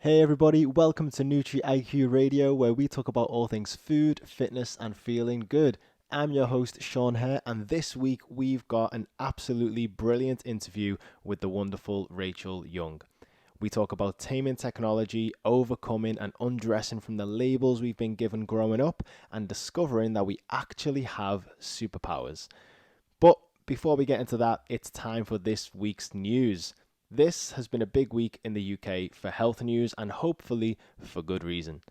Hey everybody, welcome to Nutri-iQ Radio, where we talk about all things food, fitness and feeling good. I'm your host Shaun here, and this week we've got an absolutely brilliant interview with the wonderful Rachel Young. We talk about taming technology, overcoming and undressing from the labels we've been given growing up, and discovering that we actually have superpowers. But before we get into that, it's time for this week's news. This has been a big week in the UK for health news, and hopefully for good reason.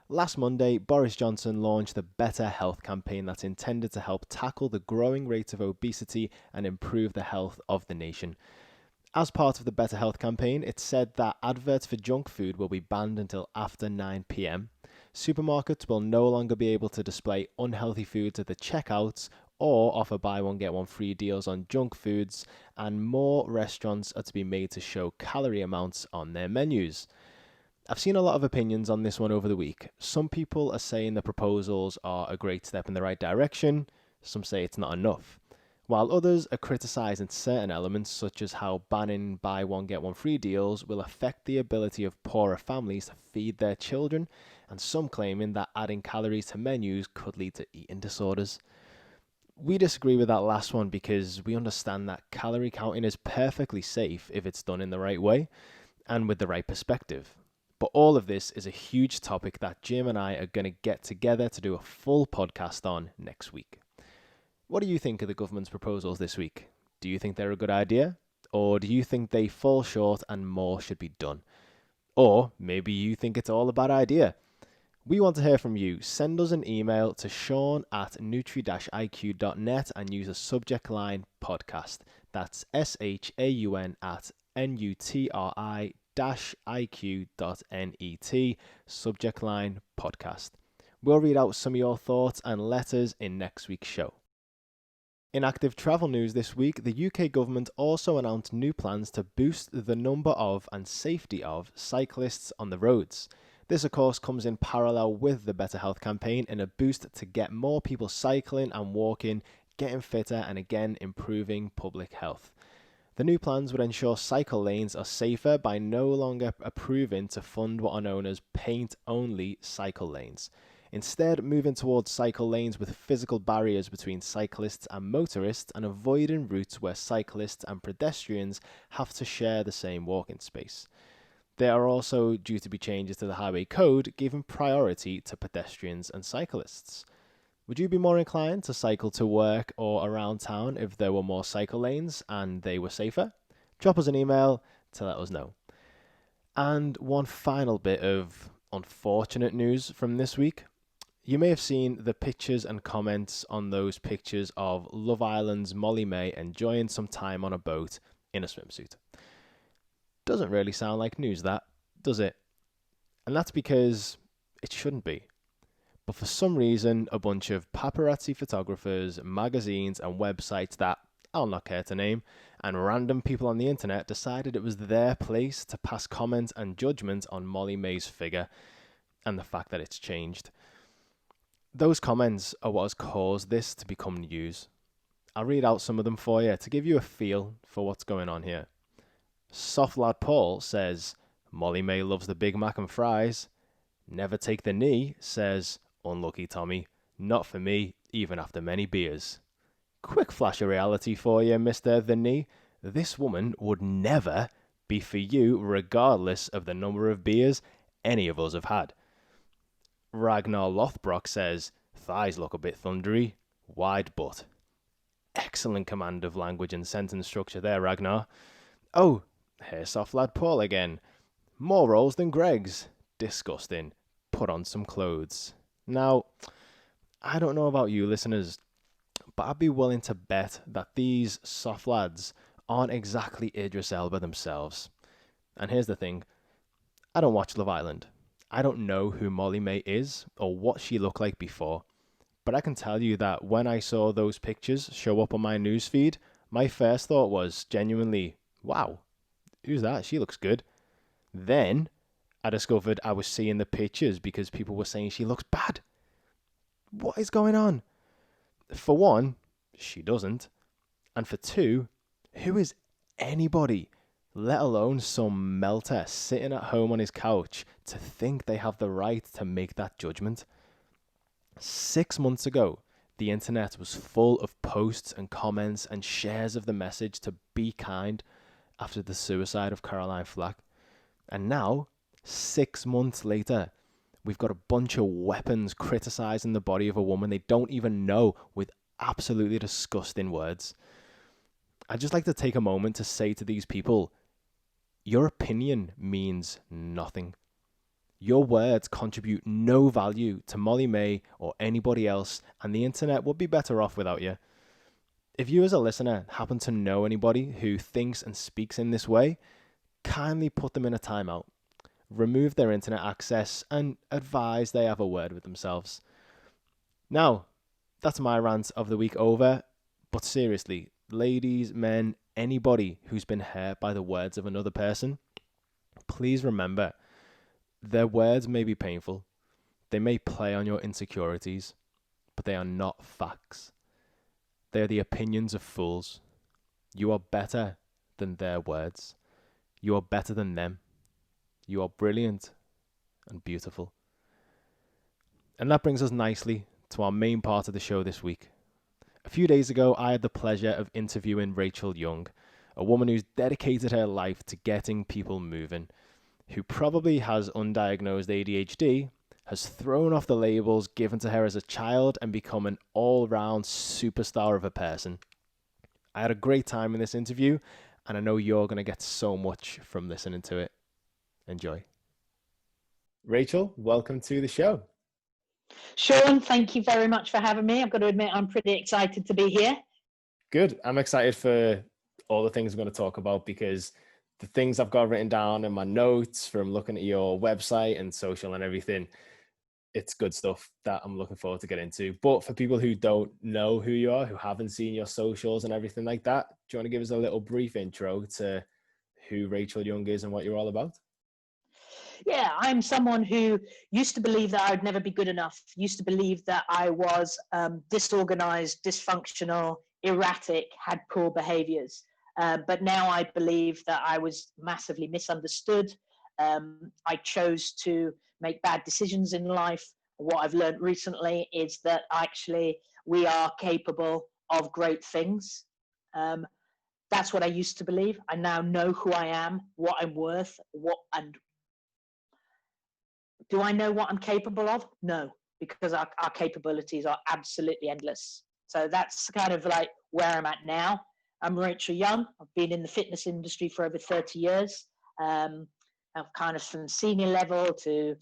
Last Monday, Boris Johnson launched the Better Health campaign that's intended to help tackle the growing rate of obesity and improve the health of the nation. As part of the Better Health campaign, it's said that adverts for junk food will be banned until after 9 p.m. Supermarkets will no longer be able to display unhealthy foods at the checkouts or offer buy one get one free deals on junk foods, and more restaurants are to be made to show calorie amounts on their menus. I've seen a lot of opinions on this one over the week. Some people are saying the proposals are a great step in the right direction, some say it's not enough, while others are criticising certain elements such as how banning buy one get one free deals will affect the ability of poorer families to feed their children, and some claiming that adding calories to menus could lead to eating disorders. We disagree with that last one because we understand that calorie counting is perfectly safe if it's done in the right way and with the right perspective. But all of this is a huge topic that Jim and I are going to get together to do a full podcast on next week. What do you think of the government's proposals this week? Do you think they're a good idea? Or do you think they fall short and more should be done? Or maybe you think it's all a bad idea? We want to hear from you. Send us an email to shaun@nutri-iq.net and use a subject line podcast. That's SHAUN at NUTRI-IQ.net, subject line podcast. We'll read out some of your thoughts and letters in next week's show. In active travel news this week, the UK government also announced new plans to boost the number of and safety of cyclists on the roads. This, of course, comes in parallel with the Better Health campaign in a boost to get more people cycling and walking, getting fitter, and again improving public health. The new plans would ensure cycle lanes are safer by no longer approving to fund what are known as paint-only cycle lanes. Instead, moving towards cycle lanes with physical barriers between cyclists and motorists and avoiding routes where cyclists and pedestrians have to share the same walking space. There are also due to be changes to the highway code, giving priority to pedestrians and cyclists. Would you be more inclined to cycle to work or around town if there were more cycle lanes and they were safer? Drop us an email to let us know. And one final bit of unfortunate news from this week. You may have seen the pictures and comments on those pictures of Love Island's Molly-Mae enjoying some time on a boat in a swimsuit. Doesn't really sound like news, that, does it? And that's because it shouldn't be. But for some reason, a bunch of paparazzi photographers, magazines and websites that I'll not care to name, and random people on the internet decided it was their place to pass comment and judgment on Molly-Mae's figure and the fact that it's changed. Those comments are what has caused this to become news. I'll read out some of them for you to give you a feel for what's going on here. Soft Lad Paul says, Molly-Mae loves the Big Mac and fries. Never Take the Knee says, unlucky Tommy, not for me, even after many beers. Quick flash of reality for you, Mr. The Knee. This woman would never be for you regardless of the number of beers any of us have had. Ragnar Lothbrok says, thighs look a bit thundery, wide butt. Excellent command of language and sentence structure there, Ragnar. Oh, here's Soft Lad Paul again. More rolls than Greg's. Disgusting. Put on some clothes. Now, I don't know about you listeners, but I'd be willing to bet that these soft lads aren't exactly Idris Elba themselves. And here's the thing. I don't watch Love Island. I don't know who Molly-Mae is or what she looked like before. But I can tell you that when I saw those pictures show up on my newsfeed, my first thought was genuinely, wow, who's that? She looks good. Then I discovered I was seeing the pictures because people were saying she looks bad. What is going on? For one, she doesn't. And for two, who is anybody? let alone some melter sitting at home on his couch to think they have the right to make that judgment. 6 months ago, the internet was full of posts and comments and shares of the message to be kind after the suicide of Caroline Flack. And now, 6 months later, we've got a bunch of weapons criticizing the body of a woman they don't even know with absolutely disgusting words. I'd just like to take a moment to say to these people, your opinion means nothing. Your words contribute no value to Molly May or anybody else, and the internet would be better off without you. If you as a listener happen to know anybody who thinks and speaks in this way, kindly put them in a timeout, remove their internet access, and advise they have a word with themselves. Now, that's my rant of the week over, but seriously, ladies, men, anybody who's been hurt by the words of another person, please remember, their words may be painful, they may play on your insecurities, but they are not facts. They are the opinions of fools. You are better than their words. You are better than them. You are brilliant and beautiful. And that brings us nicely to our main part of the show this week. A few days ago, I had the pleasure of interviewing Rachel Young, a woman who's dedicated her life to getting people moving, who probably has undiagnosed ADHD, has thrown off the labels given to her as a child and become an all-round superstar of a person. I had a great time in this interview, and I know you're going to get so much from listening to it. Enjoy. Rachel, welcome to the show. Shaun, thank you very much for having me. I've got to admit, I'm pretty excited to be here. Good. I'm excited for all the things we're going to talk about, because the things I've got written down in my notes from looking at your website and social and everything, it's good stuff that I'm looking forward to get into. But for people who don't know who you are, who haven't seen your socials and everything like that, do you want to give us a little brief intro to who Rachel Young is and what you're all about? Yeah, I'm someone who used to believe that I would never be good enough, used to believe that I was disorganized, dysfunctional, erratic, had poor behaviors. But now I believe that I was massively misunderstood. I chose to make bad decisions in life. What I've learned recently is that actually we are capable of great things. That's what I used to believe. I now know who I am, what I'm worth, and do I know what I'm capable of? No, because our capabilities are absolutely endless. So that's kind of like where I'm at now. I'm Rachel Young. I've been in the fitness industry for over 30 years. I've kind of from senior level to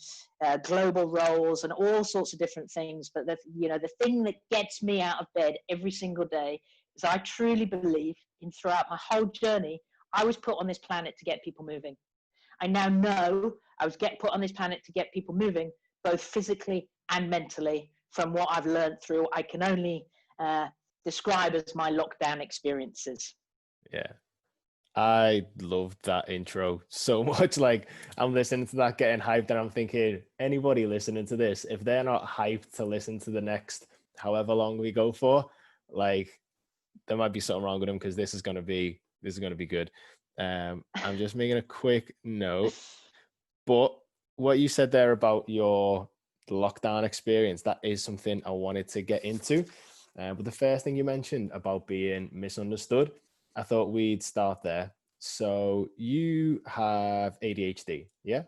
global roles and all sorts of different things. But the thing that gets me out of bed every single day is I truly believe in throughout my whole journey, I was put on this planet to get people moving. I now know I was put on this planet to get people moving, both physically and mentally, from what I've learned through, I can only describe as my lockdown experiences. Yeah. I loved that intro so much. Like, I'm listening to that, getting hyped, and I'm thinking, anybody listening to this, if they're not hyped to listen to the next however long we go for, like, there might be something wrong with them, because this is going to be good. I'm just making a quick note. But what you said there about your lockdown experience, that is something I wanted to get into. But the first thing you mentioned about being misunderstood, I thought we'd start there. So you have ADHD, yeah?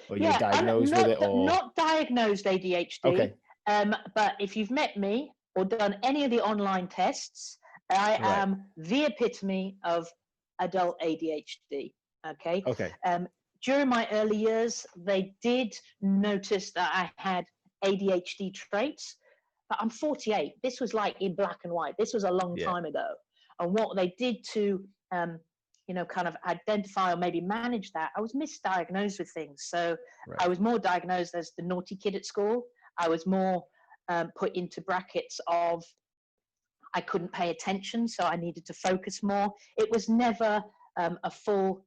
Or you're diagnosed with it, or not diagnosed ADHD. Okay. But if you've met me or done any of the online tests, I am the epitome of adult ADHD. Okay. Okay. During my early years, they did notice that I had ADHD traits, but I'm 48. This was like in black and white. This was a long time ago. And what they did to, kind of identify or maybe manage that, I was misdiagnosed with things. So I was more diagnosed as the naughty kid at school. I was more put into brackets of I couldn't pay attention, so I needed to focus more. It was never a full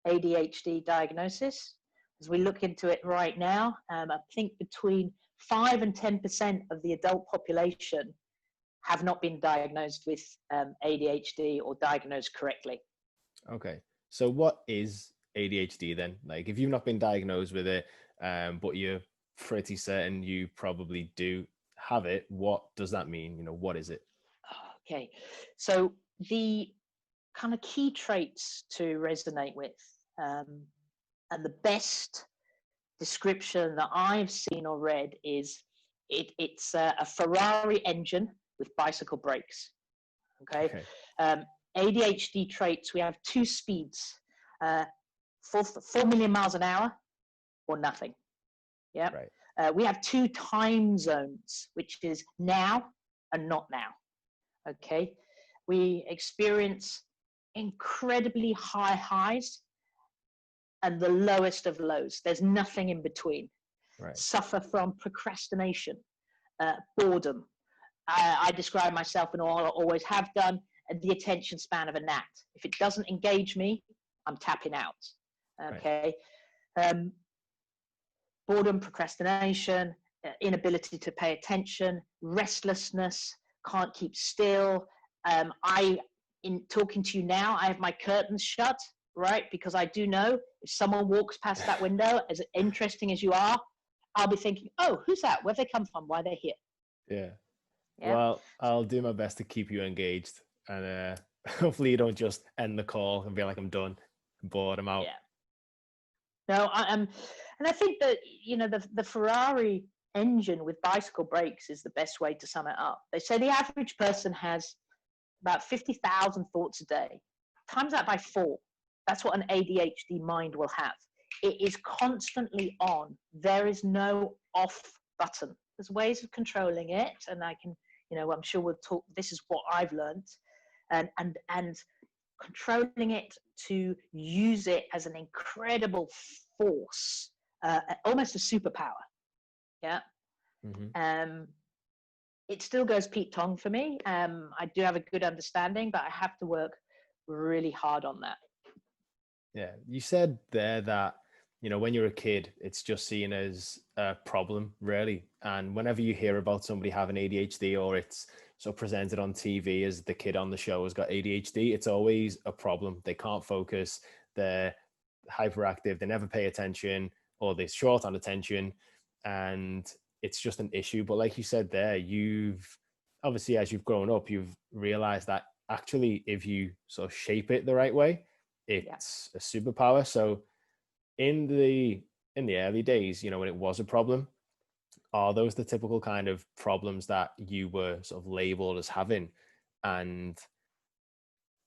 ADHD diagnosis. As we look into it right now, I think between 5 and 10% of the adult population have not been diagnosed with ADHD or diagnosed correctly. Okay. So what is ADHD then? Like, if you've not been diagnosed with it, but you're pretty certain you probably do have it, what does that mean? What is it? Okay, so the kind of key traits to resonate with, and the best description that I've seen or read is it's a Ferrari engine with bicycle brakes. Okay, Okay. ADHD traits, we have two speeds, uh, 4 million miles an hour or nothing. Yeah. Right. We have two time zones, which is now and not now. Okay. We experience incredibly high highs and the lowest of lows. There's nothing in between. Right. Suffer from procrastination, boredom. I describe myself, and all I always have done, the attention span of a gnat. If it doesn't engage me, I'm tapping out. Okay. Right. Boredom, procrastination, inability to pay attention, restlessness, can't keep still. In talking to you now, I have my curtains shut, right? Because I do know if someone walks past that window, as interesting as you are, I'll be thinking, oh, who's that? Where've they come from? Why are they here? Yeah. Yeah. Well, I'll do my best to keep you engaged, and hopefully you don't just end the call and be like, I'm done, I'm bored, I'm out. Yeah. No, and I think that the Ferrari engine with bicycle brakes is the best way to sum it up. They say the average person has about 50,000 thoughts a day. Times that by 4. That's what an ADHD mind will have. It is constantly on. There is no off button. There's ways of controlling it, and I can, I'm sure we'll talk. This is what I've learned, and controlling it to use it as an incredible force, almost a superpower. Yeah. Mm-hmm. It still goes Pete Tong for me. I do have a good understanding, but I have to work really hard on that. Yeah. You said there that, when you're a kid, it's just seen as a problem, really. And whenever you hear about somebody having ADHD, or it's sort of presented on TV as the kid on the show has got ADHD, it's always a problem. They can't focus, they're hyperactive, they never pay attention, or they're short on attention, and it's just an issue. But like you said there, you've obviously, as you've grown up, you've realized that actually if you sort of shape it the right way, it's a superpower. So in the early days, when it was a problem, are those the typical kind of problems that you were sort of labeled as having? And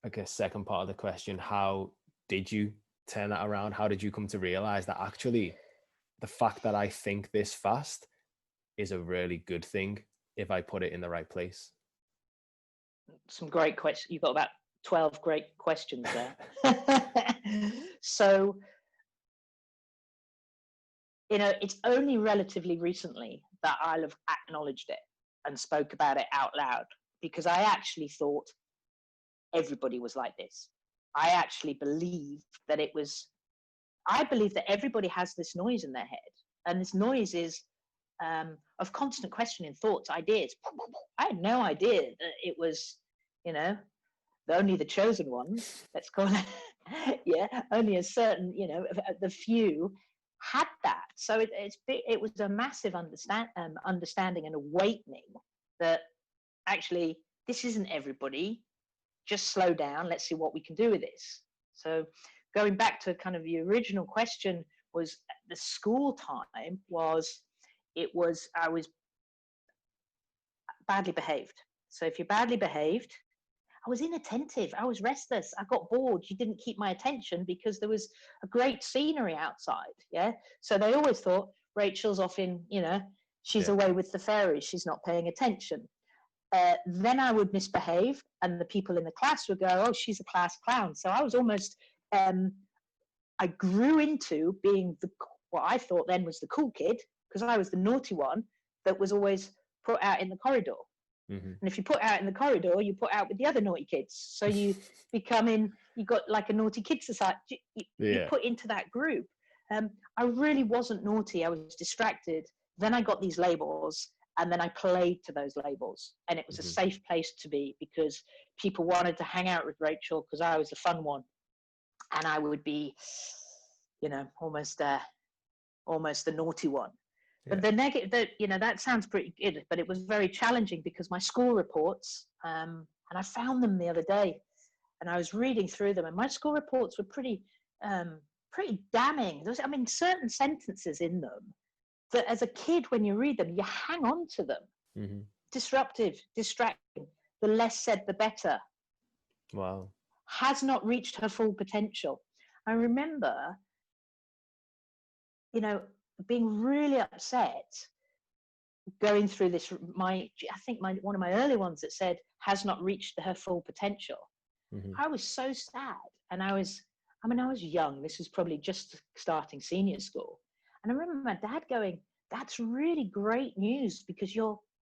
I guess second part of the question, how did you turn that around? How did you come to realize that actually the fact that I think this fast is a really good thing if I put it in the right place? Some great questions. You've got about 12 great questions there. So, it's only relatively recently that I'll have acknowledged it and spoke about it out loud, because I actually thought everybody was like this. I actually believed that I believe that everybody has this noise in their head. And this noise is of constant questioning thoughts, ideas. I had no idea that it was, only the chosen ones, let's call it. Yeah, only a certain, the few had that. So it was a massive understanding and awakening that actually this isn't everybody. Just slow down. Let's see what we can do with this. So going back to kind of the original question, was the school time I was badly behaved. So if you're badly behaved, I was inattentive. I was restless. I got bored. You didn't keep my attention because there was a great scenery outside. Yeah. So they always thought Rachel's off in, she's away with the fairies. She's not paying attention. Then I would misbehave, and the people in the class would go, oh, she's a class clown. So I was almost, I grew into being what I thought then was the cool kid, because I was the naughty one that was always put out in the corridor. Mm-hmm. And if you put out in the corridor, you put out with the other naughty kids. So you you got like a naughty kid society. You put into that group. I really wasn't naughty. I was distracted. Then I got these labels, and then I played to those labels. And it was a safe place to be, because people wanted to hang out with Rachel because I was the fun one. and I would be, almost the naughty one. But the negative, that sounds pretty good, but it was very challenging because my school reports, and I found them the other day, and I was reading through them, and my school reports were pretty damning. There was, certain sentences in them that as a kid, when you read them, you hang on to them. Mm-hmm. Disruptive, distracting, the less said, the better. Wow. Has not reached her full potential. I remember, being really upset going through this. I think one of my early ones that said has not reached her full potential. Mm-hmm. I was so sad, and I was young. This was probably just starting senior school, and I remember my dad going, "That's really great news because you're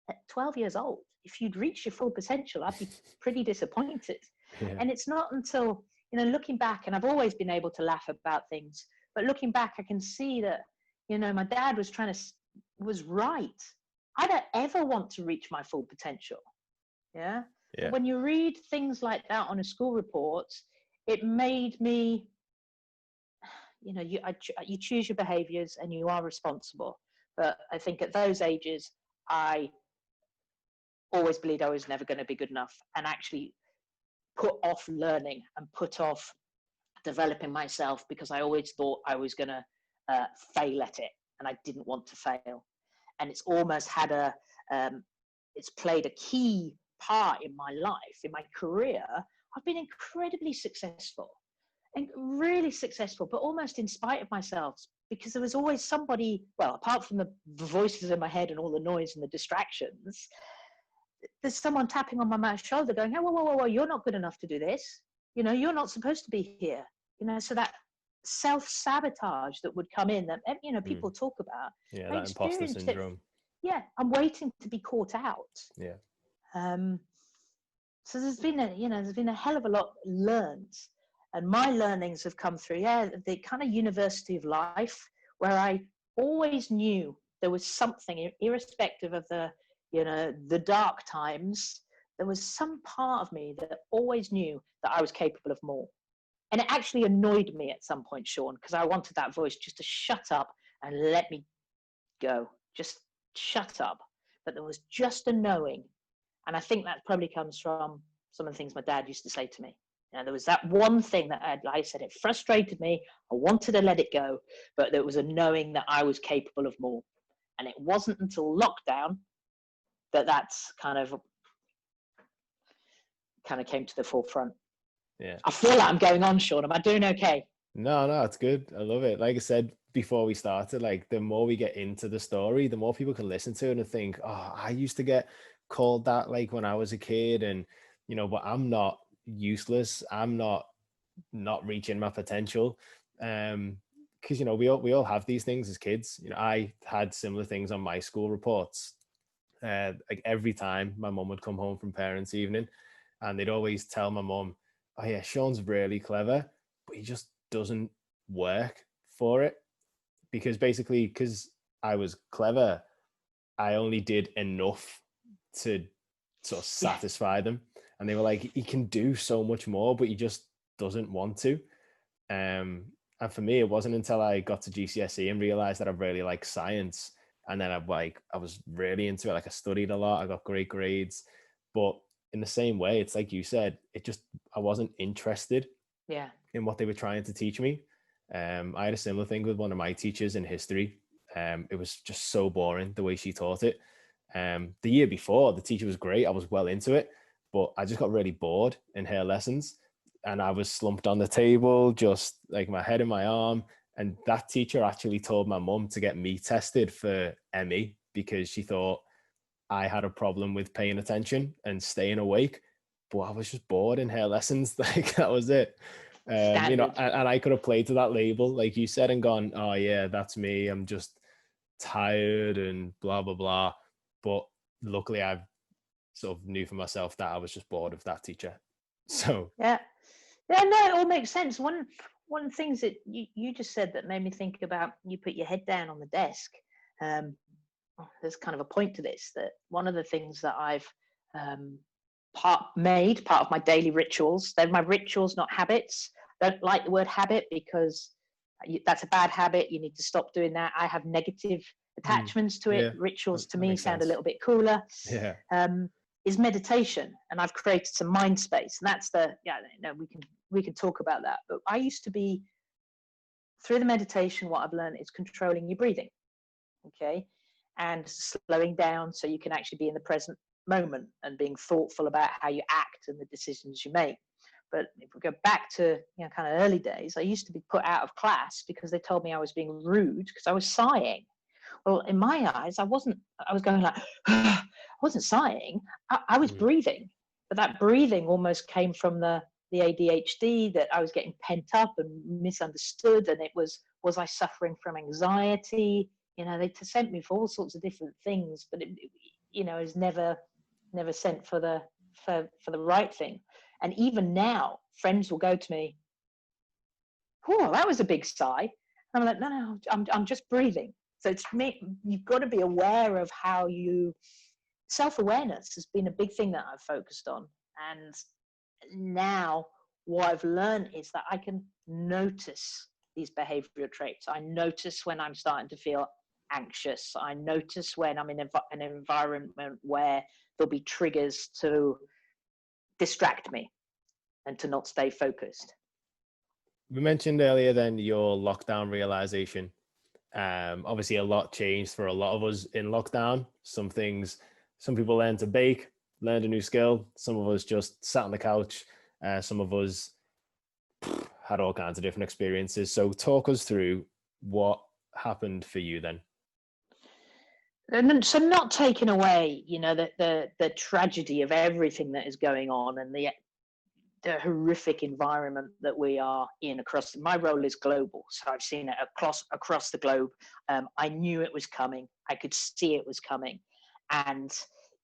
at 12 years old. If you'd reached your full potential, I'd be pretty disappointed." Yeah. And it's not until, looking back, and I've always been able to laugh about things, but looking back, I can see that, my dad was right. I don't ever want to reach my full potential. Yeah. Yeah. When you read things like that on a school report, it made me, you choose your behaviors and you are responsible. But I think at those ages, I always believed I was never going to be good enough, and actually put off learning and put off developing myself because I always thought I was going to fail at it, and I didn't want to fail. And it's almost had it's played a key part in my life, in my career. I've been incredibly successful and really successful, but almost in spite of myself, because there was always somebody, well, apart from the voices in my head and all the noise and the distractions, there's someone tapping on my shoulder going, "Hey, whoa, you're not good enough to do this. You're not supposed to be here." So that self-sabotage that would come in that, people talk about. Yeah, I that imposter experienced it. syndrome. Yeah, I'm waiting to be caught out. Yeah. So there's been a hell of a lot learned, and my learnings have come through, the kind of university of life, where I always knew there was something, irrespective of the dark times. There was some part of me that always knew that I was capable of more. And it actually annoyed me at some point, Shaun, because I wanted that voice just to shut up and let me go. Just shut up. But there was just a knowing. And I think that probably comes from some of the things my dad used to say to me. There was that one thing that I said, it frustrated me. I wanted to let it go, but there was a knowing that I was capable of more. And it wasn't until lockdown that's kind of came to the forefront. Yeah. I feel like I'm going on, Shaun. Am I doing okay? No, it's good. I love it. Like I said before we started, like the more we get into the story, the more people can listen to it and think, "Oh, I used to get called that like when I was a kid," and but I'm not useless. I'm not reaching my potential. Because we all have these things as kids. I had similar things on my school reports. Like every time my mum would come home from parents' evening, and they'd always tell my mum, "Oh yeah, Shaun's really clever, but he just doesn't work for it." Because I was clever, I only did enough to sort of satisfy them. And they were like, "He can do so much more, but he just doesn't want to." And for me, it wasn't until I got to GCSE and realized that I really like science. And then I was really into it. Like I studied a lot, I got great grades. But in the same way, it's like you said, I wasn't interested in what they were trying to teach me. I had a similar thing with one of my teachers in history. It was just so boring the way she taught it. The year before, the teacher was great. I was well into it, but I just got really bored in her lessons. And I was slumped on the table, just like my head in my arm. And that teacher actually told my mum to get me tested for ME because she thought I had a problem with paying attention and staying awake. But I was just bored in her lessons. Like that was it. And I could have played to that label, like you said, and gone, "Oh yeah, that's me. I'm just tired and blah, blah, blah." But luckily I sort of knew for myself that I was just bored of that teacher. So no, it all makes sense. One of the things that you just said that made me think about, you put your head down on the desk. There's kind of a point to this, that one of the things that I've part of my daily rituals, they're my rituals, not habits. don't like the word habit because that's a bad habit. You need to stop doing that. I have negative attachments to it. Yeah, Rituals to that me makes sound a sense. little bit cooler. Yeah. Is meditation, and I've created some mind space, and that's we can talk about that. But I used to be, through the meditation, what I've learned is controlling your breathing, okay, and slowing down so you can actually be in the present moment and being thoughtful about how you act and the decisions you make. But if we go back to kind of early days, I used to be put out of class because they told me I was being rude because I was sighing. Well, in my eyes, I wasn't. I was going like, I wasn't sighing. I was breathing, but that breathing almost came from the ADHD that I was getting pent up and misunderstood. And it was I suffering from anxiety? They sent me for all sorts of different things, but it is never sent for the right thing. And even now, friends will go to me, "Oh, that was a big sigh." And I'm like, no, I'm just breathing. So it's me. You've got to be aware of how you. Self-awareness has been a big thing that I've focused on, and now what I've learned is that I can notice these behavioral traits. I notice when I'm starting to feel anxious. I notice when I'm in an environment where there'll be triggers to distract me and to not stay focused. We mentioned earlier then your lockdown realization. Obviously a lot changed for a lot of us in lockdown. Some people learned to bake, learned a new skill. Some of us just sat on the couch. Some of us had all kinds of different experiences. So talk us through what happened for you then. And so, not taking away, the tragedy of everything that is going on and the horrific environment that we are in across. My role is global, so I've seen it across the globe. I knew it was coming. I could see it was coming, and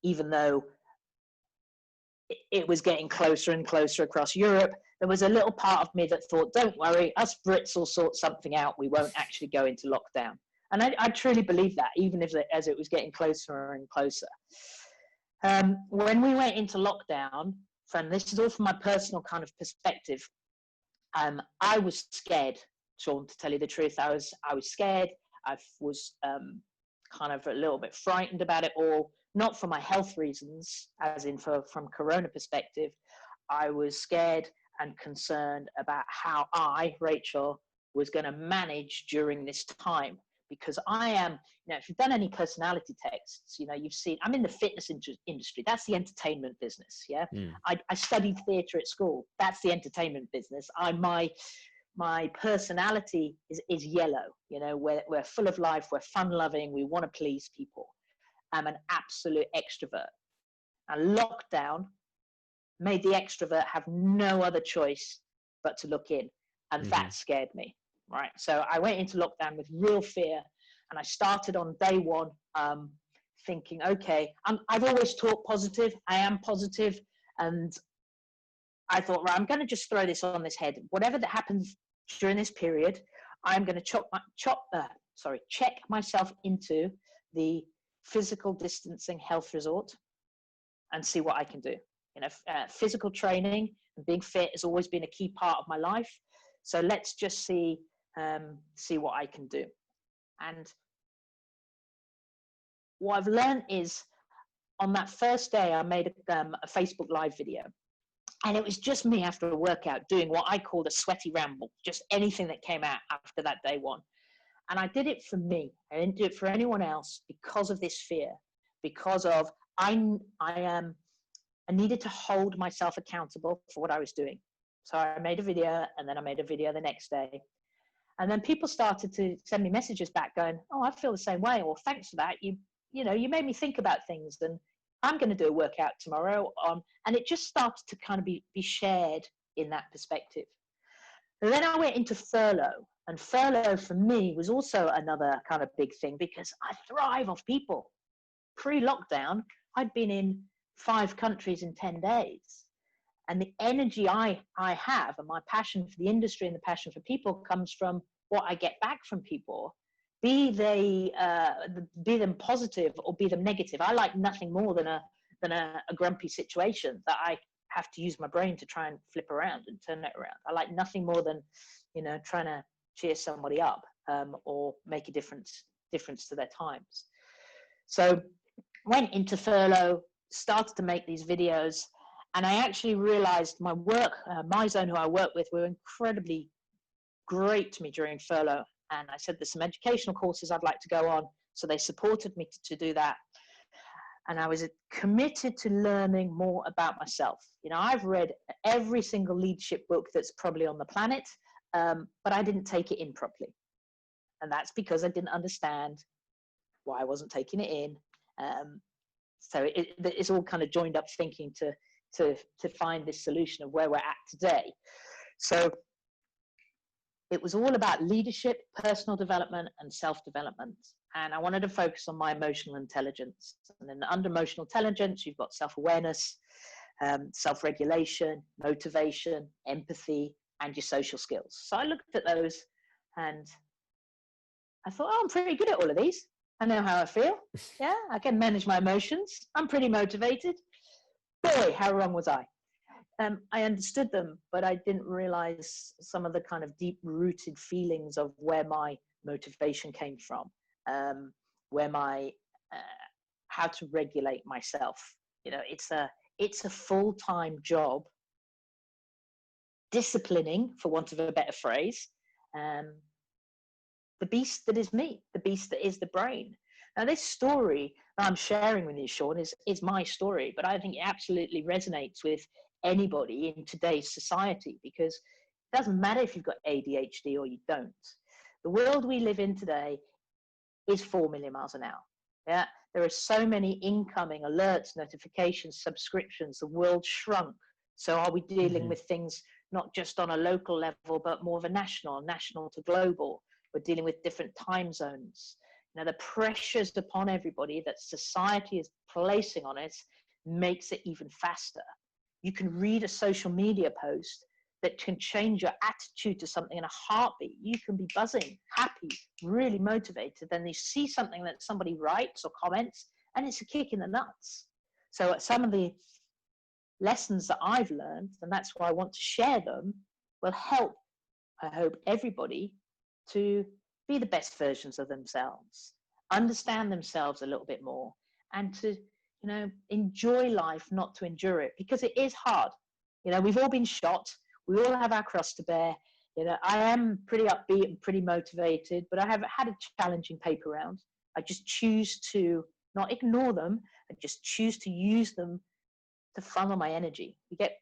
even though it was getting closer and closer across Europe, there was a little part of me that thought, "Don't worry, us Brits will sort something out. We won't actually go into lockdown." And I truly believe that, even as it was getting closer and closer. When we went into lockdown, and this is all from my personal kind of perspective, I was scared, Shaun, to tell you the truth. I was scared. I was kind of a little bit frightened about it all, not for my health reasons, as in from Corona perspective. I was scared and concerned about how I, Rachel, was going to manage during this time. Because I am, if you've done any personality tests, you've seen, I'm in the fitness industry. That's the entertainment business. Yeah. I studied theatre at school. That's the entertainment business. My personality is yellow. We're full of life. We're fun loving. We want to please people. I'm an absolute extrovert. And lockdown made the extrovert have no other choice but to look in. And that scared me. Right. So I went into lockdown with real fear, and I started on day one thinking, okay, I've always talked positive. I am positive. And I thought, right, I'm going to just throw this on this head. Whatever that happens during this period, I'm going to check myself into the physical distancing health resort and see what I can do. Physical training and being fit has always been a key part of my life. So let's just see what I can do. And what I've learned is, on that first day, I made a Facebook Live video. And it was just me after a workout doing what I called a sweaty ramble, just anything that came out after that day one. And I did it for me. I didn't do it for anyone else because of this fear, because of I needed to hold myself accountable for what I was doing. So I made a video, and then I made a video the next day. And then people started to send me messages back going, "Oh, I feel the same way," or "Thanks for that. You made me think about things, and I'm going to do a workout tomorrow." And it just started to kind of be shared in that perspective. And then I went into furlough, and furlough for me was also another kind of big thing because I thrive off people. Pre-lockdown, I'd been in 5 countries in 10 days. And the energy I have, and my passion for the industry and the passion for people, comes from what I get back from people, be them positive or be them negative. I like nothing more than a grumpy situation that have to use my brain to try and flip around and turn it around. I like nothing more than, trying to cheer somebody up, or make a difference to their times. So went into furlough, started to make these videos, and I actually realized my work, my zone, who I work with, were incredibly great to me during furlough. And I said, there's some educational courses I'd like to go on. So they supported me to do that. And I was committed to learning more about myself. I've read every single leadership book that's probably on the planet, but I didn't take it in properly. And that's because I didn't understand why I wasn't taking it in. So it's all kind of joined up thinking to find this solution of where we're at today. So it was all about leadership, personal development, and self-development. And I wanted to focus on my emotional intelligence. And then under emotional intelligence, you've got self-awareness, self-regulation, motivation, empathy, and your social skills. So I looked at those and I thought, I'm pretty good at all of these. I know how I feel. Yeah, I can manage my emotions. I'm pretty motivated. Boy, how wrong was I? I understood them, but I didn't realize some of the kind of deep-rooted feelings of where my motivation came from, where how to regulate myself. It's a full-time job, disciplining, for want of a better phrase, the beast that is me, the beast that is the brain. Now, this story that I'm sharing with you, Shaun, is my story, but I think it absolutely resonates with anybody in today's society, because it doesn't matter if you've got ADHD or you don't. The world we live in today is 4 million miles an hour. Yeah, there are so many incoming alerts, notifications, subscriptions. The world shrunk. So are we dealing with things not just on a local level, but more of a national to global? We're dealing with different time zones. The pressures upon everybody that society is placing on it makes it even faster. You can read a social media post that can change your attitude to something in a heartbeat. You can be buzzing, happy, really motivated. Then you see something that somebody writes or comments, and it's a kick in the nuts. So some of the lessons that I've learned, and that's why I want to share them, will help, I hope, everybody to be the best versions of themselves, understand themselves a little bit more, and to enjoy life, not to endure it, because it is hard. We've all been shot. We all have our cross to bear. I am pretty upbeat and pretty motivated, but I have had a challenging paper round. I just choose to not ignore them. I just choose to use them to funnel my energy.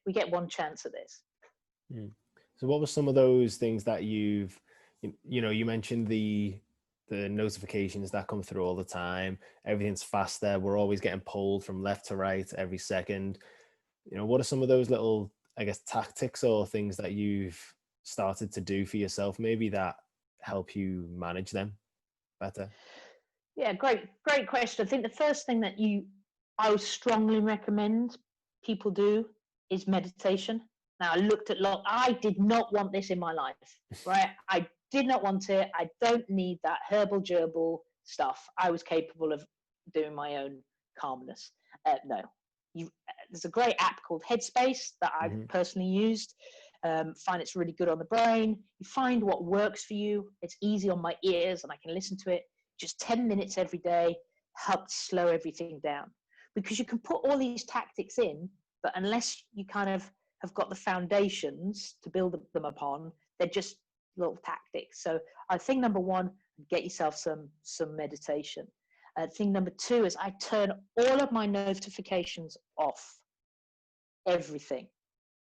We get one chance at this. So what were some of those things that you mentioned the notifications that come through all the time, everything's faster, we're always getting pulled from left to right every second. What are some of those little, I guess, tactics or things that you've started to do for yourself maybe that help you manage them better? Yeah, great question. I think the first thing that I would strongly recommend people do is meditation. Now, I looked at I did not want this in my life, right? I did not want it. I don't need that herbal gerbil stuff. I was capable of doing my own calmness. No, there's a great app called Headspace that I've personally used. Find it's really good on the brain. You find what works for you. It's easy on my ears and I can listen to it. Just 10 minutes every day helps slow everything down, because you can put all these tactics in, but unless you kind of have got the foundations to build them upon, they're just little tactics. So I think number one, get yourself some meditation. Thing number two is I turn all of my notifications off. Everything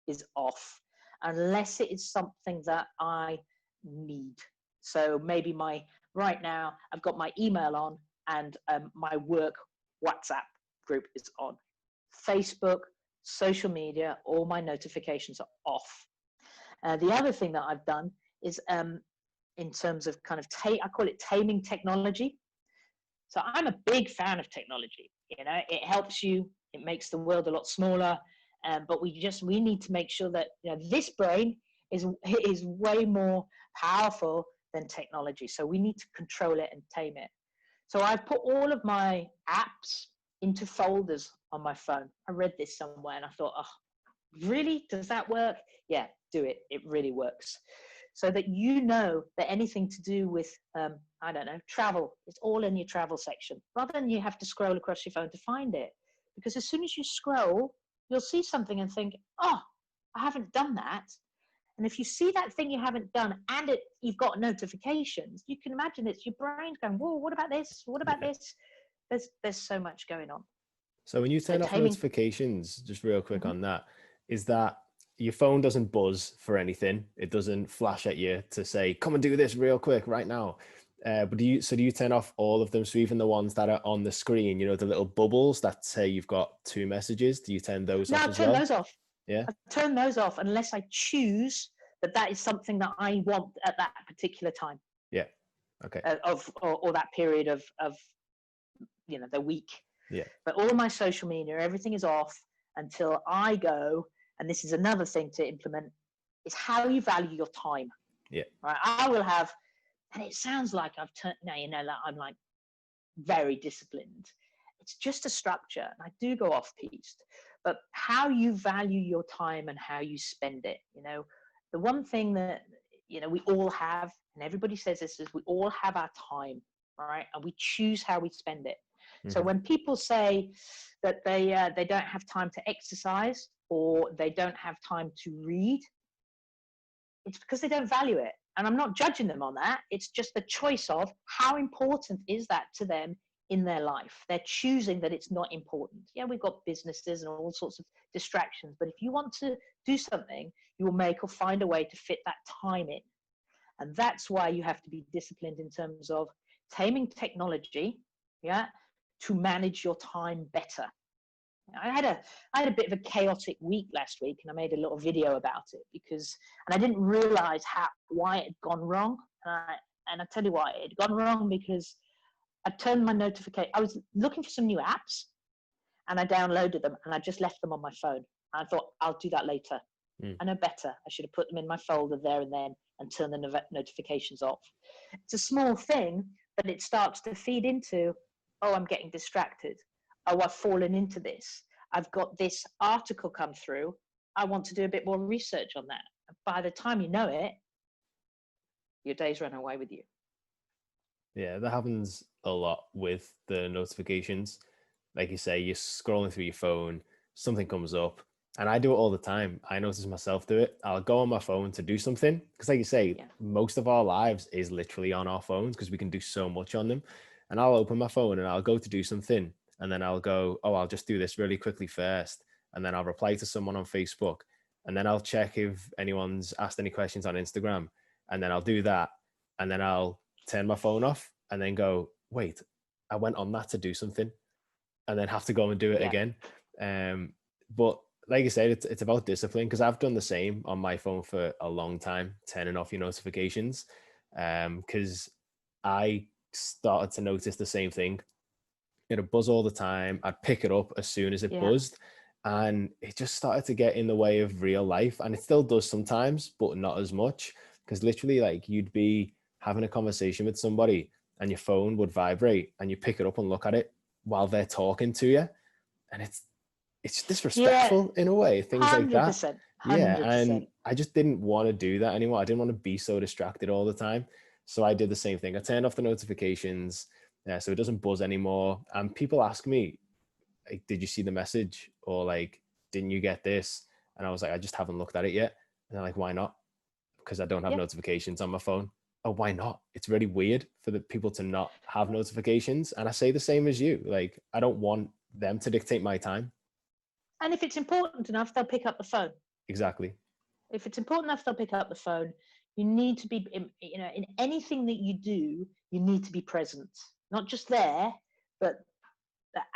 is off, unless it is something that I need. So maybe right now I've got my email on and my work WhatsApp group is on. Facebook, social media, all my notifications are off. The other thing that I've done is in terms of kind of, I call it taming technology. So I'm a big fan of technology. It helps you, it makes the world a lot smaller. But we need to make sure that this brain is way more powerful than technology. So we need to control it and tame it. So I've put all of my apps into folders on my phone. I read this somewhere and I thought, Really? Does that work? Yeah, do it. It really works. So that you know that anything to do with, I don't know, travel, it's all in your travel section, rather than you have to scroll across your phone to find it. Because as soon as you scroll, you'll see something and think, oh, I haven't done that. And if you see that thing you haven't done and you've got notifications, you can imagine it's your brain's going, whoa, what about this? What about Yeah. this? There's so much going on. So when you So turn off taming. notifications, just real quick Mhm. on that, is that your phone doesn't buzz for anything? It doesn't flash at you to say, "Come and do this real quick right now." But do you turn off all of them? So even the ones that are on the screen, the little bubbles that say you've got two messages, do you turn those No, off I as turn well? those off. Yeah. I turn those off unless I choose that is something that I want at that particular time Yeah. Okay. or that period of the week. Yeah. But all my social media, everything is off until I go. And this is another thing to implement: is how you value your time. Yeah. Right? I will have, and it sounds like I've turned now. That I'm like very disciplined. It's just a structure, and I do go off piste. But how you value your time and how you spend it. The one thing that we all have, and everybody says this, is we all have our time, all right, and we choose how we spend it. So Mhm. when people say that they don't have time to exercise or they don't have time to read, it's because they don't value it. And I'm not judging them on that. It's just the choice of how important is that to them in their life. They're choosing that it's not important. Yeah, we've got businesses and all sorts of distractions, but if you want to do something, you will make or find a way to fit that time in. And that's why you have to be disciplined in terms of taming technology, yeah, to manage your time better. I had a bit of a chaotic week last week, and I made a little video about it and I didn't realize why it had gone wrong. And I tell you why it had gone wrong, because I turned my notification. I was looking for some new apps, and I downloaded them, and I just left them on my phone. I thought I'll do that later. Mm. I know better. I should have put them in my folder there and then and turned the notifications off. It's a small thing, but it starts to feed into, oh, I'm getting distracted. Oh, I've fallen into this. I've got this article come through. I want to do a bit more research on that. By the time you know it, your day's run away with you. Yeah, that happens a lot with the notifications. Like you say, you're scrolling through your phone, something comes up, and I do it all the time. I notice myself do it. I'll go on my phone to do something because, like you say, Yeah. most of our lives is literally on our phones because we can do so much on them. And I'll open my phone and I'll go to do something, and then I'll go, oh, I'll just do this really quickly first, and then I'll reply to someone on Facebook, and then I'll check if anyone's asked any questions on Instagram, and then I'll do that, and then I'll turn my phone off and then go, wait, I went on that to do something, and then have to go and do it Yeah. again. But like I said, it's about discipline, because I've done the same on my phone for a long time, turning off your notifications. Because I started to notice the same thing. It'd buzz all the time. I'd pick it up as soon as it Yeah. buzzed. And it just started to get in the way of real life. And it still does sometimes, but not as much. Because literally, like, you'd be having a conversation with somebody and your phone would vibrate and you pick it up and look at it while they're talking to you. And it's Yeah. disrespectful in a way, things like that. 100%. Yeah. 100%. And I just didn't want to do that anymore. I didn't want to be so distracted all the time. So I did the same thing. I turned off the notifications, so it doesn't buzz anymore. And people ask me, like, did you see the message? Or like, didn't you get this? And I was like, I just haven't looked at it yet. And they're like, why not? Because I don't have Yeah. notifications on my phone. Oh, why not? It's really weird for the people to not have notifications. And I say the same as you. Like, I don't want them to dictate my time. And if it's important enough, they'll pick up the phone. Exactly. If it's important enough, they'll pick up the phone. You need to be, in anything that you do, you need to be present, not just there, but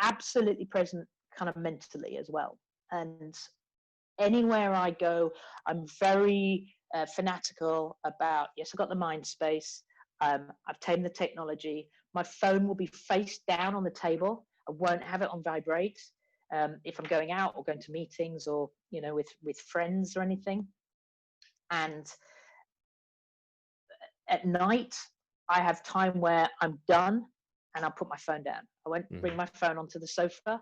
absolutely present kind of mentally as well. And anywhere I go, I'm very fanatical about, yes, I've got the mind space. I've tamed the technology. My phone will be face down on the table. I won't have it on vibrate. If I'm going out or going to meetings or, with friends or anything. And at night, I have time where I'm done and I'll put my phone down. I won't bring my phone onto the sofa.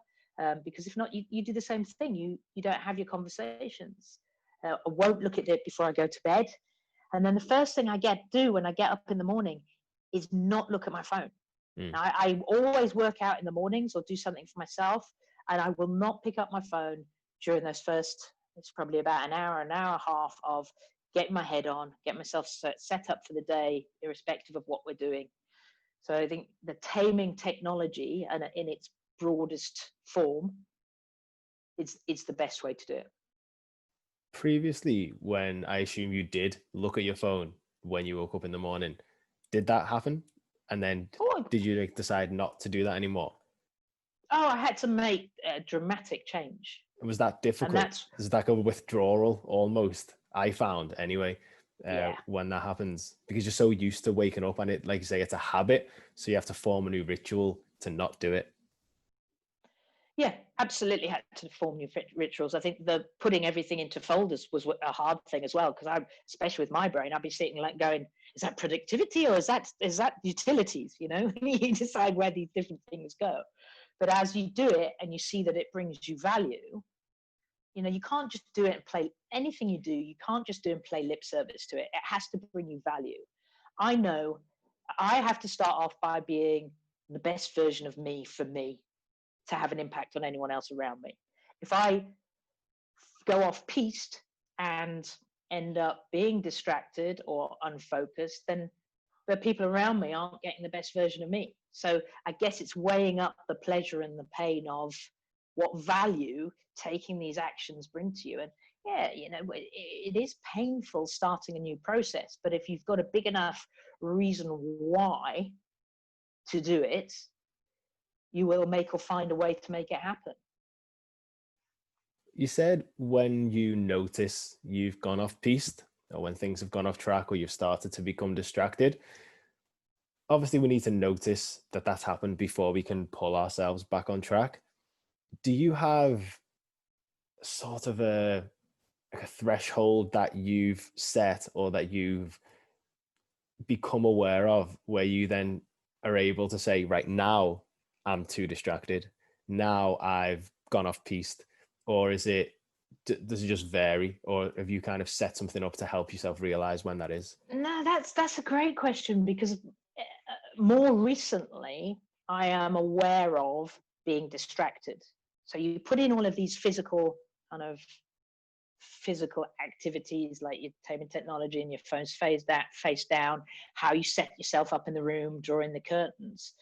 because if not, you do the same thing. You don't have your conversations. I won't look at it before I go to bed. And then the first thing I do when I get up in the morning is not look at my phone. Mm. I always work out in the mornings or do something for myself, and I will not pick up my phone during those first, it's probably about an hour and a half of getting my head on, get myself set up for the day, irrespective of what we're doing. So I think the taming technology, and in its broadest form, it's the best way to do it. Previously, when I assume you did look at your phone when you woke up in the morning, did that happen? And then Oh, did you decide not to do that anymore? I had to make a dramatic change, Was that and difficult? that's Is that like a withdrawal almost? I found anyway, yeah. when that happens, because you're so used to waking up and it, like you say, it's a habit. So you have to form a new ritual to not do it. Yeah, absolutely had to form new rituals. I think the putting everything into folders was a hard thing as well, because especially with my brain, I'd be sitting like going, is that productivity or is that utilities? You decide where these different things go. But as you do it and you see that it brings you value, you can't just do it and play anything you do. You can't just do and play lip service to it. It has to bring you value. I know I have to start off by being the best version of me for me to have an impact on anyone else around me. If I go off piste and end up being distracted or unfocused, then the people around me aren't getting the best version of me. So I guess it's weighing up the pleasure and the pain of what value taking these actions bring to you. And yeah, it is painful starting a new process, but if you've got a big enough reason why to do it, you will make or find a way to make it happen. You said when you notice you've gone off piste or when things have gone off track or you've started to become distracted, obviously we need to notice that that's happened before we can pull ourselves back on track. Do you have sort of like a threshold that you've set or that you've become aware of where you then are able to say, right now I'm too distracted, now I've gone off piste? Or is it, does it just vary, or have you kind of set something up to help yourself realize when that is? No, that's a great question, because more recently I am aware of being distracted. So you put in all of these physical activities, like your taming technology and your phone's face down, how you set yourself up in the room, drawing the curtains.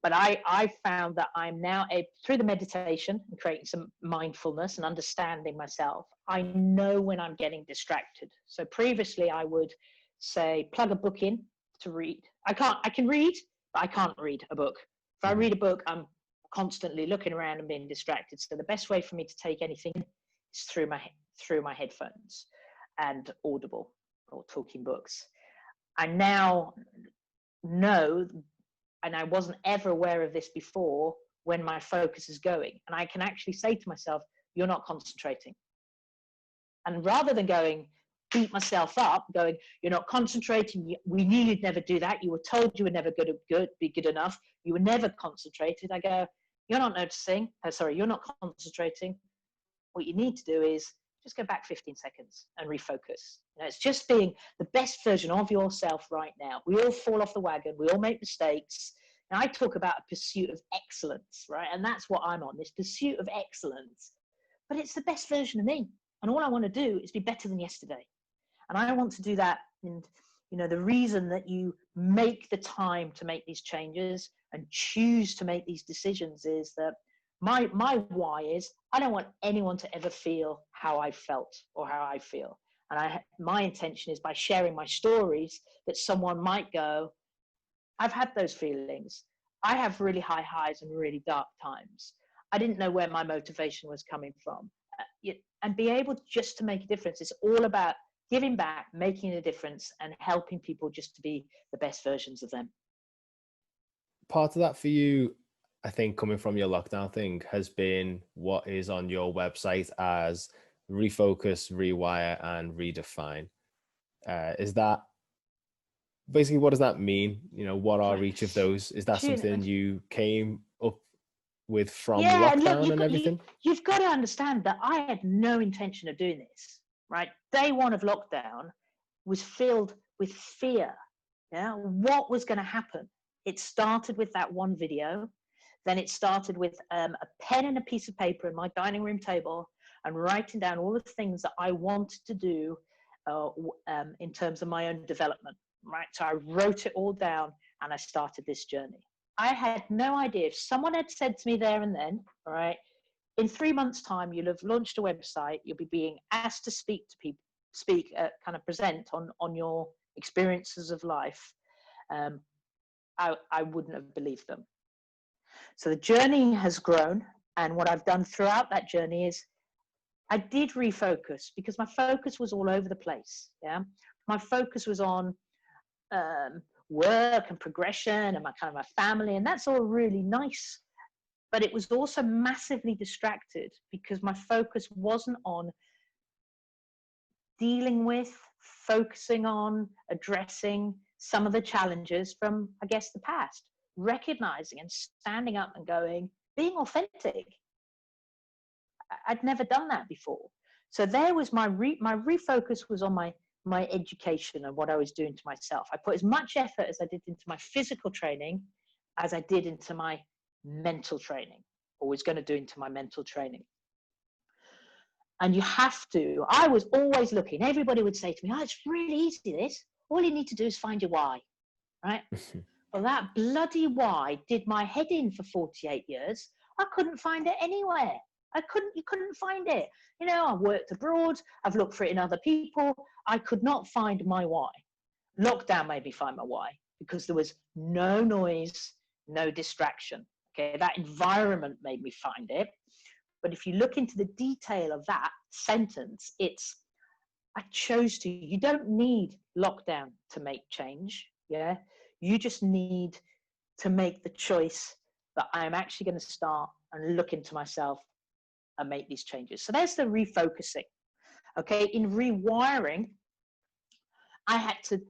But I found that I'm now through the meditation and creating some mindfulness and understanding myself, I know when I'm getting distracted. So previously I would say, plug a book in to read. I can read, but I can't read a book. If I Mhm. read a book, I'm constantly looking around and being distracted. So the best way for me to take anything is through my headphones and Audible or talking books. I now know, and I wasn't ever aware of this before, when my focus is going. And I can actually say to myself, you're not concentrating. And rather than beat myself up, going, you're not concentrating, we knew you'd never do that, you were told you were never going to be good enough, you were never concentrated, I go, you're not noticing, you're not concentrating. What you need to do is just go back 15 seconds and refocus. It's just being the best version of yourself right now. We all fall off the wagon. We all make mistakes. And I talk about a pursuit of excellence, right? And that's what I'm on, this pursuit of excellence. But it's the best version of me. And all I want to do is be better than yesterday. And I want to do that. And, the reason that you make the time to make these changes and choose to make these decisions is that my why is, I don't want anyone to ever feel how I felt or how I feel. And my intention is, by sharing my stories, that someone might go, I've had those feelings. I have really high highs and really dark times. I didn't know where my motivation was coming from. And be able just to make a difference. It's all about giving back, making a difference, and helping people just to be the best versions of them. Part of that for you, I think, coming from your lockdown thing, has been what is on your website as refocus, rewire, and redefine. Is that basically, what does that mean? What are each of those? Is that June, something you came up with from Yeah, and look, lockdown and everything? you've got to understand that I had no intention of doing this. Right, day one of lockdown was filled with fear. Yeah, what was going to happen? It started with that one video. Then it started with a pen and a piece of paper in my dining room table and writing down all the things that I wanted to do in terms of my own development. Right, so I wrote it all down and I started this journey. I had no idea. If someone had said to me there and then, all right, in 3 months' time, you'll have launched a website, you'll be being asked to speak to people, kind of present on your experiences of life, I wouldn't have believed them. So the journey has grown. And what I've done throughout that journey is I did refocus because my focus was all over the place. Yeah. My focus was on work and progression and my family. And that's all really nice. But it was also massively distracted because my focus wasn't on dealing with, focusing on, addressing some of the challenges from, I guess, the past, recognizing and standing up and going, being authentic. I'd never done that before. So there was my refocus was on my education and what I was doing to myself. I put as much effort as I did into my physical training as I did into my mental training, or was going to do into my mental training. And you have to, I was always looking, everybody would say to me, oh, it's really easy this. All you need to do is find your why, right? Well, that bloody why did my head in for 48 years. I couldn't find it anywhere. You couldn't find it. You know, I worked abroad, I've looked for it in other people. I could not find my why. Lockdown made me find my why because there was no noise, no distraction. Okay, that environment made me find it. But if you look into the detail of that sentence, it's, I chose to. You don't need lockdown to make change. Yeah. You just need to make the choice that I'm actually going to start and look into myself and make these changes. So there's the refocusing. Okay. In rewiring, I had to,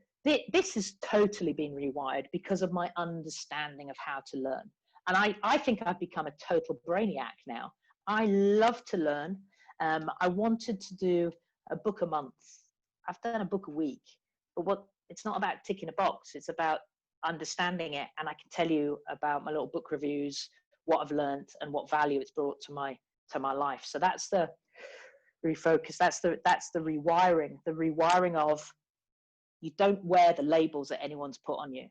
this has totally been rewired because of my understanding of how to learn. And I think I've become a total brainiac now. I love to learn. I wanted to do a book a month. I've done a book a week, but it's not about ticking a box. It's about understanding it. And I can tell you about my little book reviews, what I've learned and what value it's brought to my life. So that's the refocus. That's the rewiring, of, you don't wear the labels that anyone's put on you.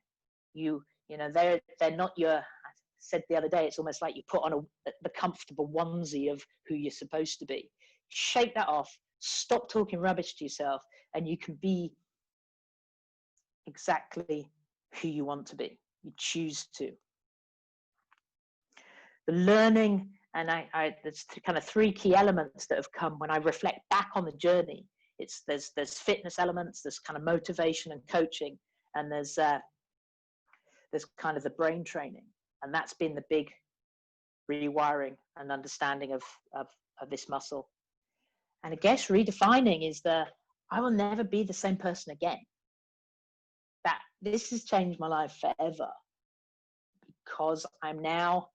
You know, they're not your, said the other day, it's almost like you put on the comfortable onesie of who you're supposed to be. Shake that off, stop talking rubbish to yourself, and you can be exactly who you want to be. You choose to. The learning, and there's kind of three key elements that have come when I reflect back on the journey. There's fitness elements, there's kind of motivation and coaching, and there's kind of the brain training. And that's been the big rewiring and understanding of this muscle. And I guess redefining is I will never be the same person again. That this has changed my life forever because I now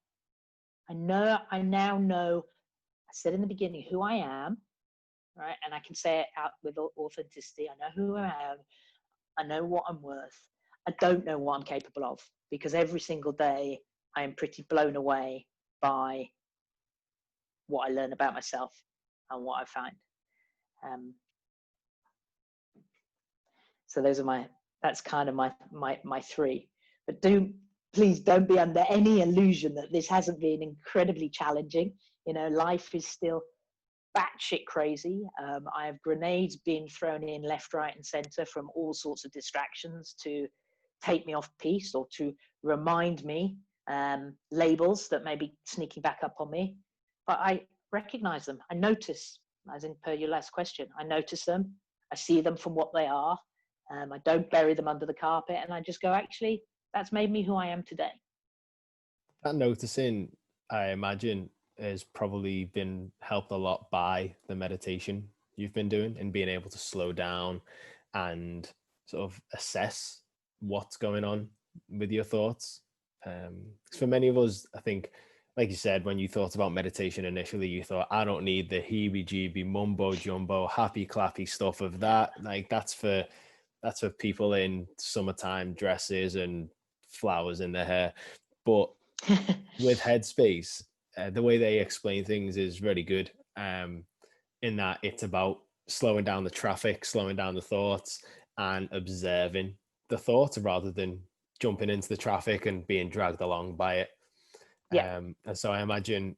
know, I said in the beginning who I am, right? And I can say it out with authenticity. I know who I am. I know what I'm worth. I don't know what I'm capable of because every single day I am pretty blown away by what I learn about myself and what I find. So that's kind of my three. But please don't be under any illusion that this hasn't been incredibly challenging. You know, life is still batshit crazy. I have grenades being thrown in left, right, and center from all sorts of distractions to take me off piece or to remind me labels that may be sneaking back up on me. But I recognize them. I notice, as in per your last question, I notice them. I see them from what they are. I don't bury them under the carpet, and I just go, actually, that's made me who I am today. That noticing, I imagine, has probably been helped a lot by the meditation you've been doing and being able to slow down and sort of assess what's going on with your thoughts. For many of us, I think like you said, when you thought about meditation initially, you thought, I don't need the heebie-jeebie mumbo jumbo happy clappy stuff of that. Like that's for people in summertime dresses and flowers in their hair. But with Headspace, the way they explain things is really good. In that it's about slowing down the traffic, slowing down the thoughts, and observing the thoughts rather than jumping into the traffic and being dragged along by it. Yeah. And so I imagine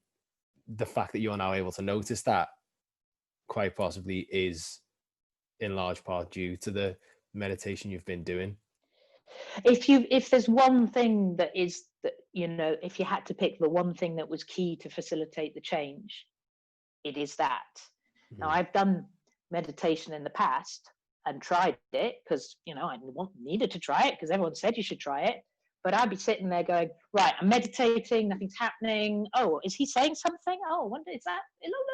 the fact that you're now able to notice that quite possibly is in large part due to the meditation you've been doing. If there's one thing that is that, if you had to pick the one thing that was key to facilitate the change, it is that. Now, Mhm. I've done meditation in the past and tried it because, I needed to try it because everyone said you should try it. But I'd be sitting there going, right, I'm meditating, nothing's happening. Oh, is he saying something? Oh, I wonder, is that,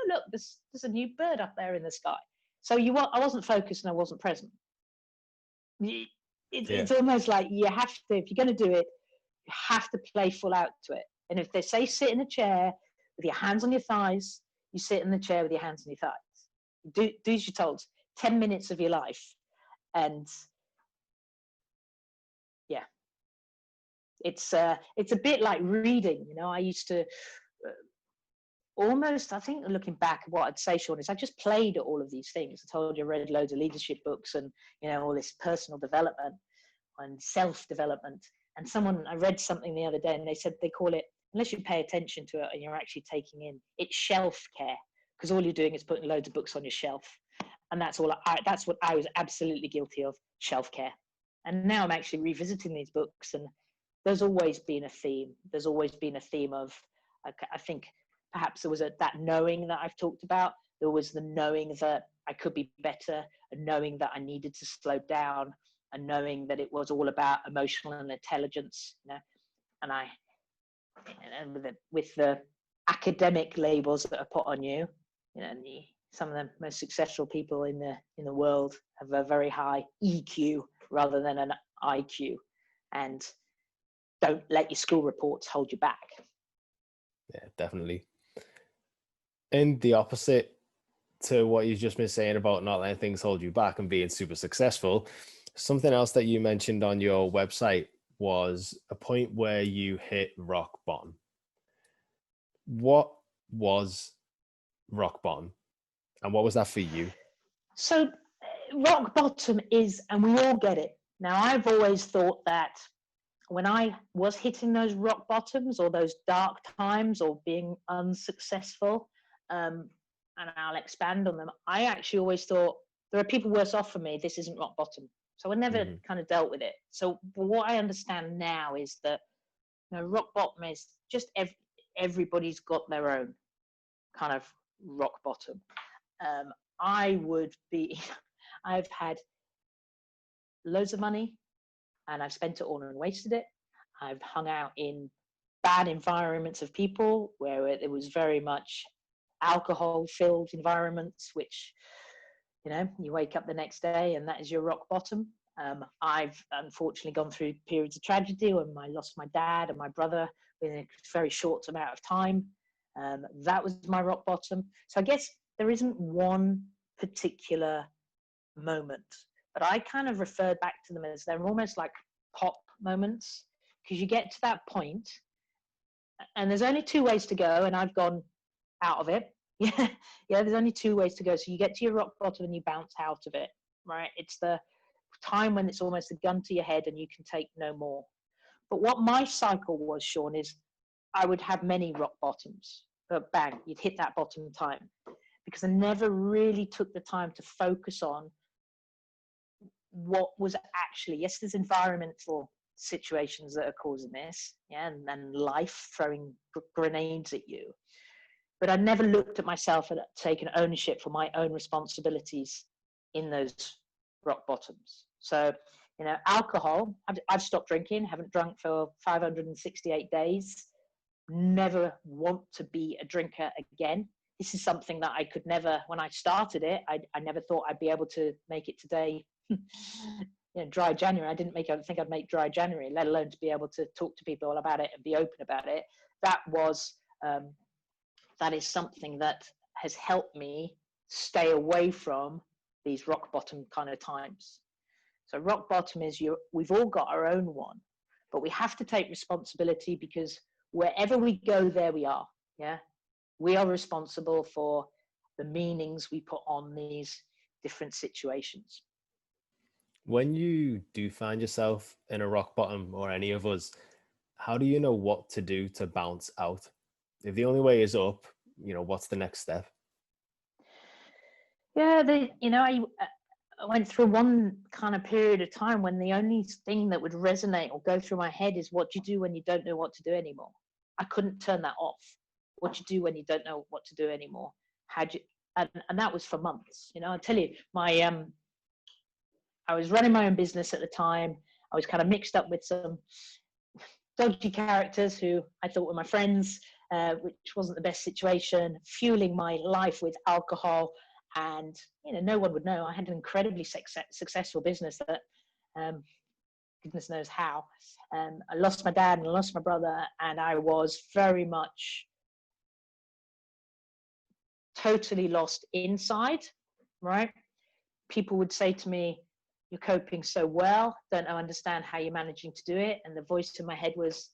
look, there's a new bird up there in the sky. So I wasn't focused and I wasn't present. Yeah. It's almost like you have to, if you're going to do it, you have to play full out to it. And if they say sit in a chair with your hands on your thighs, you sit in the chair with your hands on your thighs. Do as you're told. 10 minutes of your life. And yeah, it's a bit like reading. I used to almost, I think looking back, what I'd say, Shaun, is I just played at all of these things. I told you I read loads of leadership books and, all this personal development and self-development. And I read something the other day and they said they call it, unless you pay attention to it and you're actually taking in, it's shelf care, because all you're doing is putting loads of books on your shelf. And that's what I was absolutely guilty of, shelf care. And now I'm actually revisiting these books, and there's always been a theme. There's always been a theme of, I think perhaps there was that knowing that I've talked about. There was the knowing that I could be better, and knowing that I needed to slow down, and knowing that it was all about emotional and intelligence, and with the academic labels that are put on you, some of the most successful people in the world have a very high EQ rather than an IQ, and don't let your school reports hold you back. Yeah, definitely. And the opposite to what you've just been saying about not letting things hold you back and being super successful, something else that you mentioned on your website was a point where you hit rock bottom. What was rock bottom, and what was that for you? So rock bottom is, and we all get it. Now, I've always thought that when I was hitting those rock bottoms or those dark times or being unsuccessful, and I'll expand on them, I actually always thought there are people worse off for me. This isn't rock bottom. So I never kind of dealt with it. So what I understand now is that rock bottom is just everybody's got their own kind of rock bottom. I've had loads of money and I've spent it all and wasted it. I've hung out in bad environments of people where it was very much alcohol filled environments, which, you wake up the next day and that is your rock bottom. I've unfortunately gone through periods of tragedy when I lost my dad and my brother within a very short amount of time. That was my rock bottom. So I guess there isn't one particular moment, but I kind of refer back to them as they're almost like pop moments, because you get to that point and there's only two ways to go, and I've gone out of it. Yeah, there's only two ways to go. So you get to your rock bottom and you bounce out of it, right? It's the time when it's almost a gun to your head and you can take no more. But what my cycle was, Shaun, is I would have many rock bottoms, but bang, you'd hit that bottom time, because I never really took the time to focus on what was actually, yes, there's environmental situations that are causing this, and life throwing grenades at you. But I never looked at myself and taken ownership for my own responsibilities in those rock bottoms. So, alcohol, I've stopped drinking, haven't drunk for 568 days, never want to be a drinker again. This is something that I could never, when I started it, I never thought I'd be able to make it today. Dry January, I didn't think I'd make dry January, let alone to be able to talk to people all about it and be open about it. That was that is something that has helped me stay away from these rock bottom kind of times. So rock bottom is we've all got our own one, but we have to take responsibility, because wherever we go, there we are. Yeah. We are responsible for the meanings we put on these different situations. When you do find yourself in a rock bottom, or any of us, how do you know what to do to bounce out? If the only way is up, what's the next step? Yeah, I went through one kind of period of time when the only thing that would resonate or go through my head is, what do you do when you don't know what to do anymore? I couldn't turn that off. What do you do when you don't know what to do anymore? How do you, and that was for months. I tell you, I was running my own business at the time. I was kind of mixed up with some dodgy characters who I thought were my friends, which wasn't the best situation, fueling my life with alcohol. And, no one would know. I had an incredibly successful business that, goodness knows how. I lost my dad and I lost my brother, and I was very much totally lost inside, right? People would say to me, "You're coping so well, don't understand how you're managing to do it." And the voice in my head was,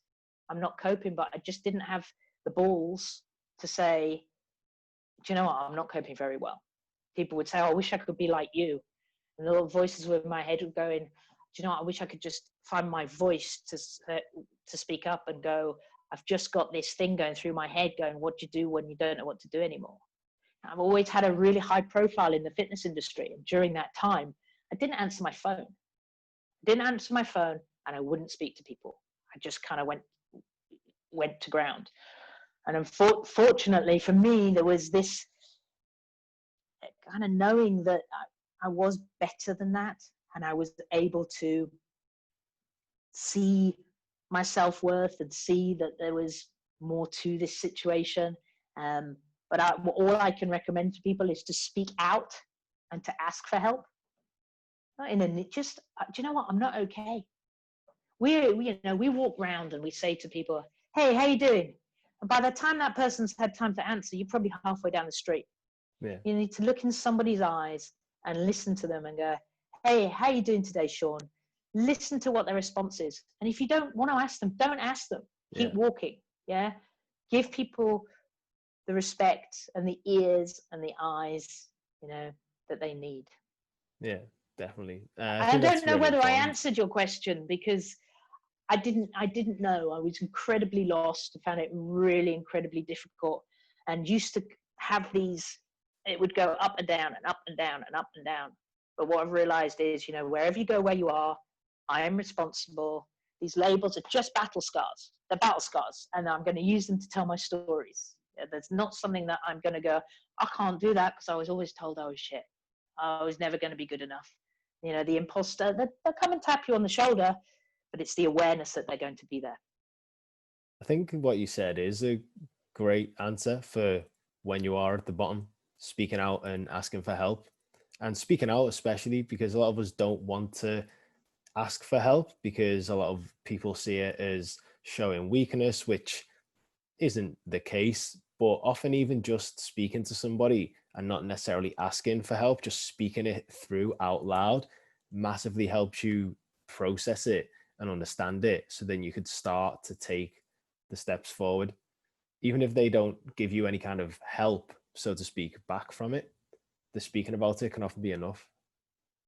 "I'm not coping," but I just didn't have the balls to say, "Do you know what? I'm not coping very well." People would say, "Oh, I wish I could be like you." And the little voices in my head were going, "Do you know what? I wish I could just find my voice to speak up and go, I've just got this thing going through my head going, what do you do when you don't know what to do anymore?" I've always had a really high profile in the fitness industry. And during that time, I didn't answer my phone. And I wouldn't speak to people. I just kind of went to ground. And unfortunately for me, there was this kind of knowing that I was better than that, and I was able to see my self-worth and see that there was more to this situation. But all I can recommend to people is to speak out and to ask for help. Just, do you know what? I'm not okay. We walk around and we say to people, "Hey, how you doing?" And by the time that person's had time to answer, you're probably halfway down the street. Yeah. You need to look in somebody's eyes and listen to them and go, "Hey, how you doing today, Shaun?" Listen to what their response is. And if you don't want to ask them, don't ask them. Keep walking. Yeah. Give people the respect and the ears and the eyes, that they need. Yeah, definitely. I don't know whether I answered your question, because I didn't know. I was incredibly lost. I found it really incredibly difficult, and used to have these, it would go up and down and up and down and up and down. But what I've realized is, wherever you go, where you are, I am responsible. These labels are just battle scars. They're battle scars, and I'm going to use them to tell my stories. There's not something that I'm going to go, I can't do that because I was always told I was shit. I was never going to be good enough. The imposter, they'll come and tap you on the shoulder, but it's the awareness that they're going to be there. I think what you said is a great answer for when you are at the bottom, speaking out and asking for help. And speaking out, especially because a lot of us don't want to ask for help, because a lot of people see it as showing weakness, which isn't the case. But often, even just speaking to somebody and not necessarily asking for help, just speaking it through out loud, massively helps you process it and understand it, so then you could start to take the steps forward. Even if they don't give you any kind of help, so to speak, back from it, the speaking about it can often be enough.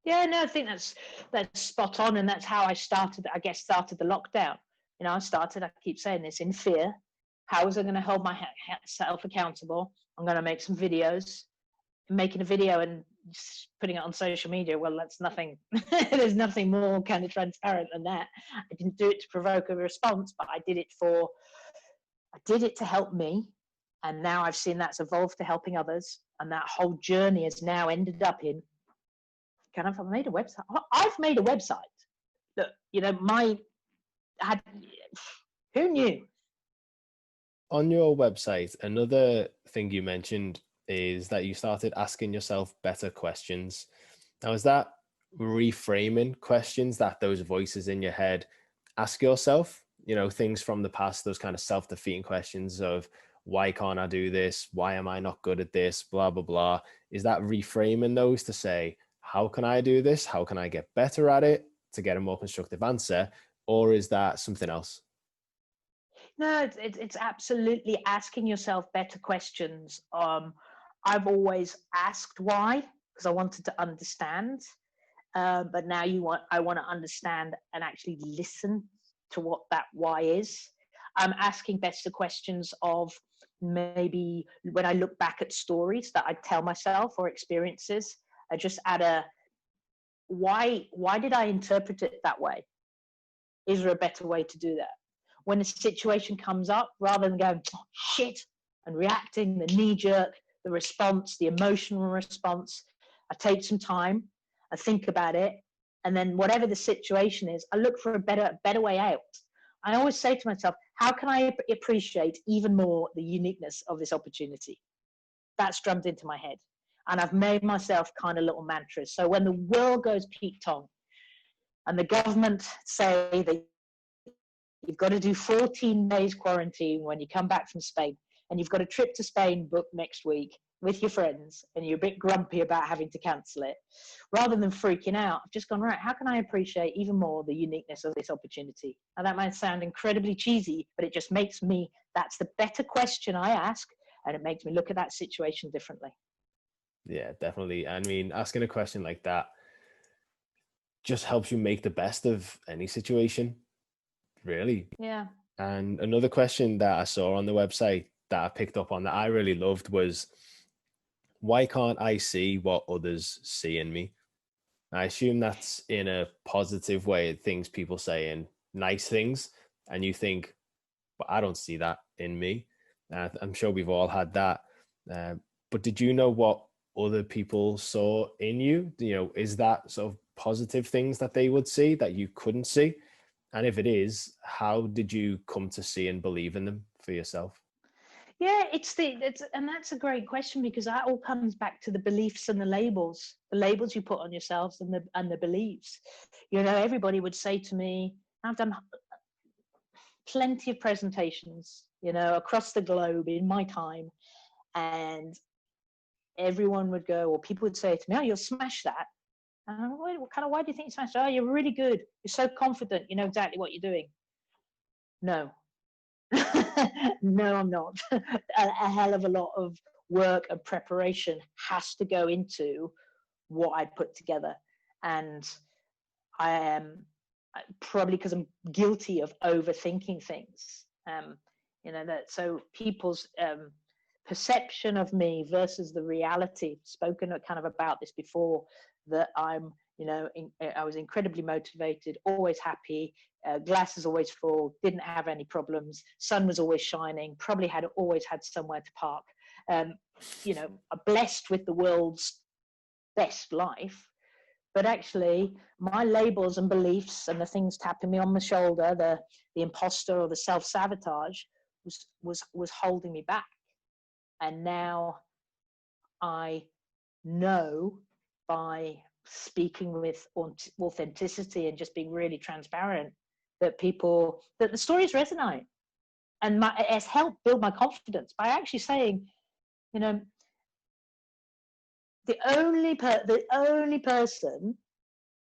Yeah, no, I think that's spot on, and that's how I started the lockdown. I keep saying this, in fear. How was I going to hold myself accountable? I'm going to make some videos. Making a video and just putting it on social media, well, that's nothing. There's nothing more kind of transparent than that. I didn't do it to provoke a response, but I did it to help me. And now I've seen that's evolved to helping others. And that whole journey has now ended up in I've made a website. I've made a website. Look, who knew? On your website, another thing you mentioned is that you started asking yourself better questions. Now, is that reframing questions that those voices in your head ask yourself, things from the past, those kind of self-defeating questions of, why can't I do this? Why am I not good at this? Blah, blah, blah. Is that reframing those to say, how can I do this? How can I get better at it to get a more constructive answer? Or is that something else? No, it's absolutely asking yourself better questions. I've always asked why because I wanted to understand, but now I want to understand and actually listen to what that why is. I'm asking better questions of maybe when I look back at stories that I tell myself or experiences. I just add a why. Why did I interpret it that way? Is there a better way to do that? When a situation comes up, rather than going, oh, shit, and reacting, the knee jerk, the response, the emotional response, I take some time, I think about it, and then whatever the situation is, I look for a better way out. I always say to myself, how can I appreciate even more the uniqueness of this opportunity? That's drummed into my head. And I've made myself kind of little mantras. So when the world goes peak tong and the government say that you've got to do 14 days quarantine when you come back from Spain, and you've got a trip to Spain booked next week with your friends, and you're a bit grumpy about having to cancel it, rather than freaking out, I've just gone, right, how can I appreciate even more the uniqueness of this opportunity? And that might sound incredibly cheesy, but it just makes me, that's the better question I ask, and it makes me look at that situation differently. Yeah, definitely. I mean, asking a question like that just helps you make the best of any situation, really. Yeah. And another question that I saw on the website that I picked up on that I really loved was, why can't I see what others see in me? I assume that's in a positive way, things people say in nice things, and you think, but I don't see that in me. I'm sure we've all had that. Uh, but did you know what other people saw in you? You know, is that sort of positive things that they would see that you couldn't see? And if it is, how did you come to see and believe in them for yourself? Yeah, and that's a great question because that all comes back to the beliefs and the labels you put on yourselves and the beliefs. You know, everybody would say to me, I've done plenty of presentations, you know, across the globe in my time, and everyone would go, or people would say to me, "Oh, you'll smash that." And I'm like, what kind of, why do you think you smash that? Oh, you're really good. You're so confident. You know exactly what you're doing. No, no, I'm not. A hell of a lot of work and preparation has to go into what I put together. And I am probably because I'm guilty of overthinking things. You know, that so people's perception of me versus the reality, spoken kind of about this before, that I'm, you know, I was incredibly motivated, always happy, glass is always full, didn't have any problems, sun was always shining, probably had always had somewhere to park, um, you know, blessed with the world's best life. But actually, my labels and beliefs and the things tapping me on the shoulder, the imposter or the self-sabotage was holding me back. And now I know, by speaking with authenticity and just being really transparent, that that the stories resonate, and it has helped build my confidence by actually saying, you know, the only person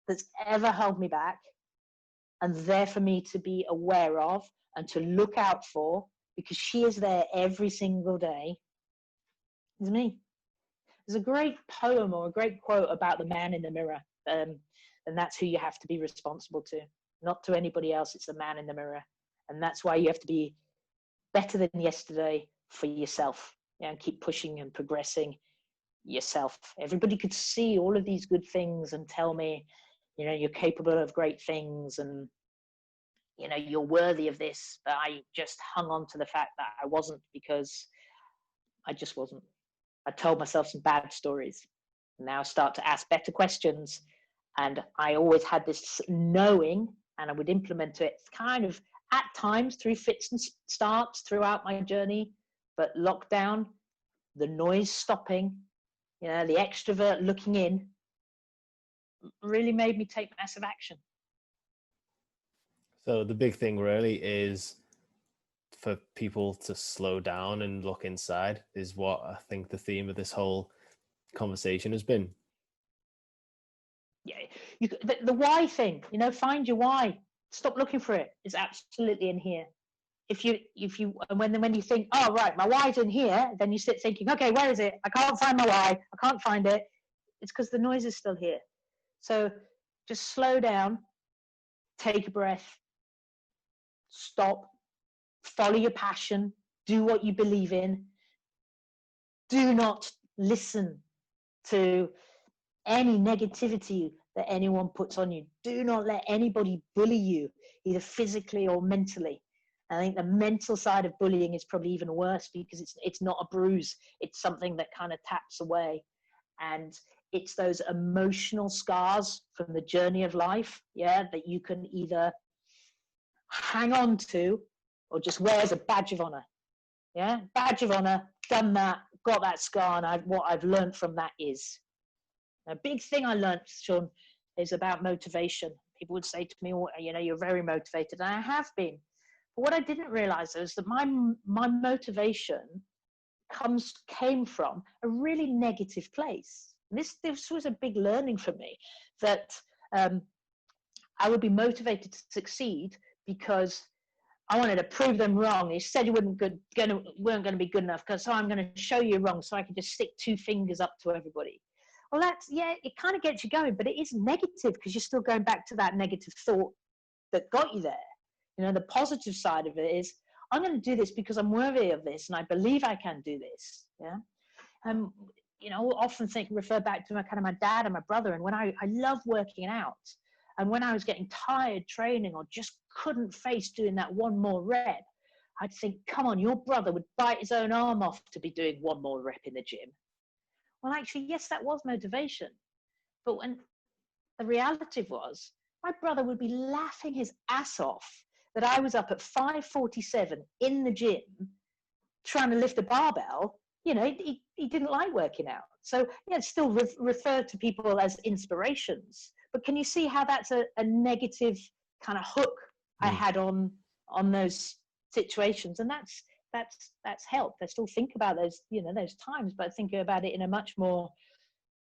that's ever held me back and there for me to be aware of and to look out for, because she is there every single day, is me. There's a great poem or a great quote about the man in the mirror, and that's who you have to be responsible to, not to anybody else. It's the man in the mirror, and that's why you have to be better than yesterday for yourself, yeah, and keep pushing and progressing yourself. Everybody could see all of these good things and tell me, you know, you're capable of great things, and you know, you're worthy of this. But I just hung on to the fact that I wasn't, because I just wasn't. I told myself some bad stories. Now I start to ask better questions. And I always had this knowing, and I would implement it kind of at times through fits and starts throughout my journey. But lockdown, the noise stopping, you know, the extrovert looking in, really made me take massive action. So the big thing really is for people to slow down and look inside is what I think the theme of this whole conversation has been. Yeah, the why thing, find your why. Stop looking for it. It's absolutely in here. If you when you think, oh right, my why's in here, then you sit thinking, okay, where is it? I can't find my why. I can't find it. It's because the noise is still here. So just slow down, take a breath, stop, follow your passion, do what you believe in. Do not listen to any negativity that anyone puts on you. Do not let anybody bully you, either physically or mentally. I think the mental side of bullying is probably even worse because it's not a bruise. It's something that kind of taps away. And it's those emotional scars from the journey of life, that you can either hang on to or just wear as a badge of honor. Badge of honor, done that, got that scar, and what I've learned from that is. A big thing I learned, Shaun, is about motivation. People would say to me, oh, you're very motivated, and I have been. But what I didn't realize is that my motivation came from a really negative place. And this was a big learning for me, that I would be motivated to succeed because I wanted to prove them wrong. You said you weren't going to be good enough, so I'm going to show you wrong, so I can just stick two fingers up to everybody. Well, it kind of gets you going, but it is negative because you're still going back to that negative thought that got you there. The positive side of it is, I'm going to do this because I'm worthy of this, and I believe I can do this. Often refer back to my dad and my brother, and when I love working out, and when I was getting tired training or just couldn't face doing that one more rep, I'd think, come on, your brother would bite his own arm off to be doing one more rep in the gym. Well, actually, yes, that was motivation. But when the reality was, my brother would be laughing his ass off that I was up at 5:47 in the gym trying to lift a barbell. He didn't like working out. So, still refer to people as inspirations. But can you see how that's a negative kind of hook I had on those situations? And that's helped. I still think about those times, but I think about it in a much more,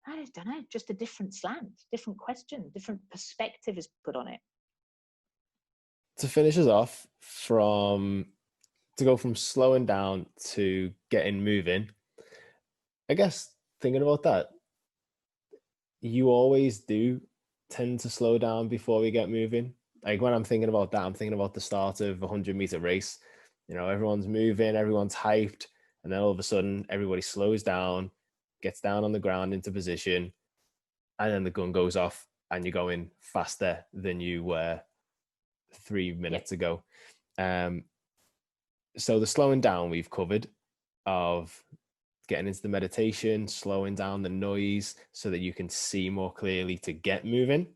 I don't know, just a different slant, different question, different perspective is put on it. To finish us off, to go from slowing down to getting moving, I guess thinking about that, you always do tend to slow down before we get moving. Like when I'm thinking about that, I'm thinking about the start of a 100-meter race. Everyone's moving, everyone's hyped, and then all of a sudden everybody slows down, gets down on the ground into position, and then the gun goes off and you're going faster than you were 3 minutes ago. So the slowing down we've covered, of getting into the meditation, slowing down the noise so that you can see more clearly to get moving.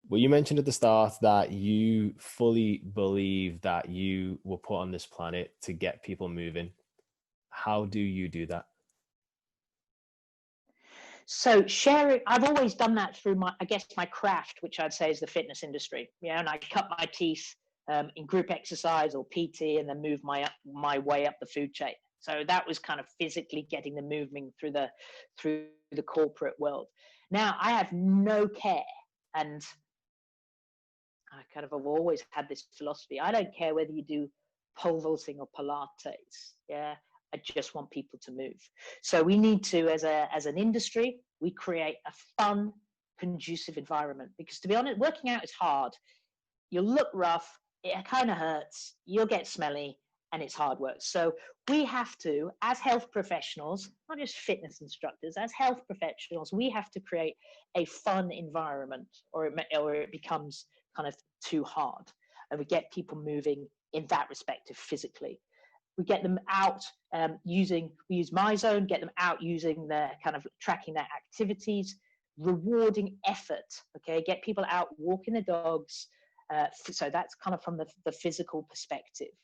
Well, you mentioned at the start that you fully believe that you were put on this planet to get people moving. How do you do that? So sharing, I've always done that through my craft, which I'd say is the fitness industry. And I cut my teeth in group exercise or PT, and then move my way up the food chain. So that was kind of physically getting the movement through the corporate world. Now I have no care, and I kind of have always had this philosophy. I don't care whether you do pole vaulting or Pilates. I just want people to move. So we need to, as an industry, we create a fun, conducive environment. Because to be honest, working out is hard. You'll look rough, it kind of hurts, you'll get smelly, and it's hard work. So we have to, as health professionals, not just fitness instructors, as health professionals, we have to create a fun environment, or it becomes kind of too hard. And we get people moving in that respect physically. We get them out we use MyZone, get them out using their kind of tracking their activities, rewarding effort, okay? Get people out walking the dogs. So that's kind of from the physical perspective.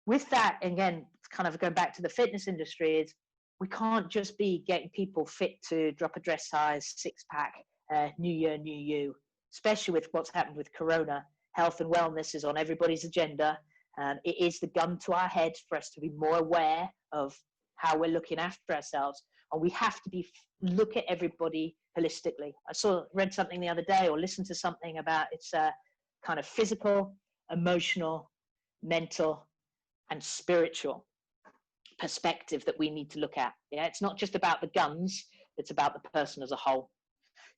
With that, again, kind of going back to the fitness industry, is we can't just be getting people fit to drop a dress size, six-pack, new year, new you, especially with what's happened with Corona. Health and wellness is on everybody's agenda. It is the gun to our head for us to be more aware of how we're looking after ourselves. And we have to look at everybody holistically. Read something the other day or listened to something about it's a kind of physical, emotional, mental, and spiritual perspective that we need to look at. Yeah, it's not just about the guns, it's about the person as a whole.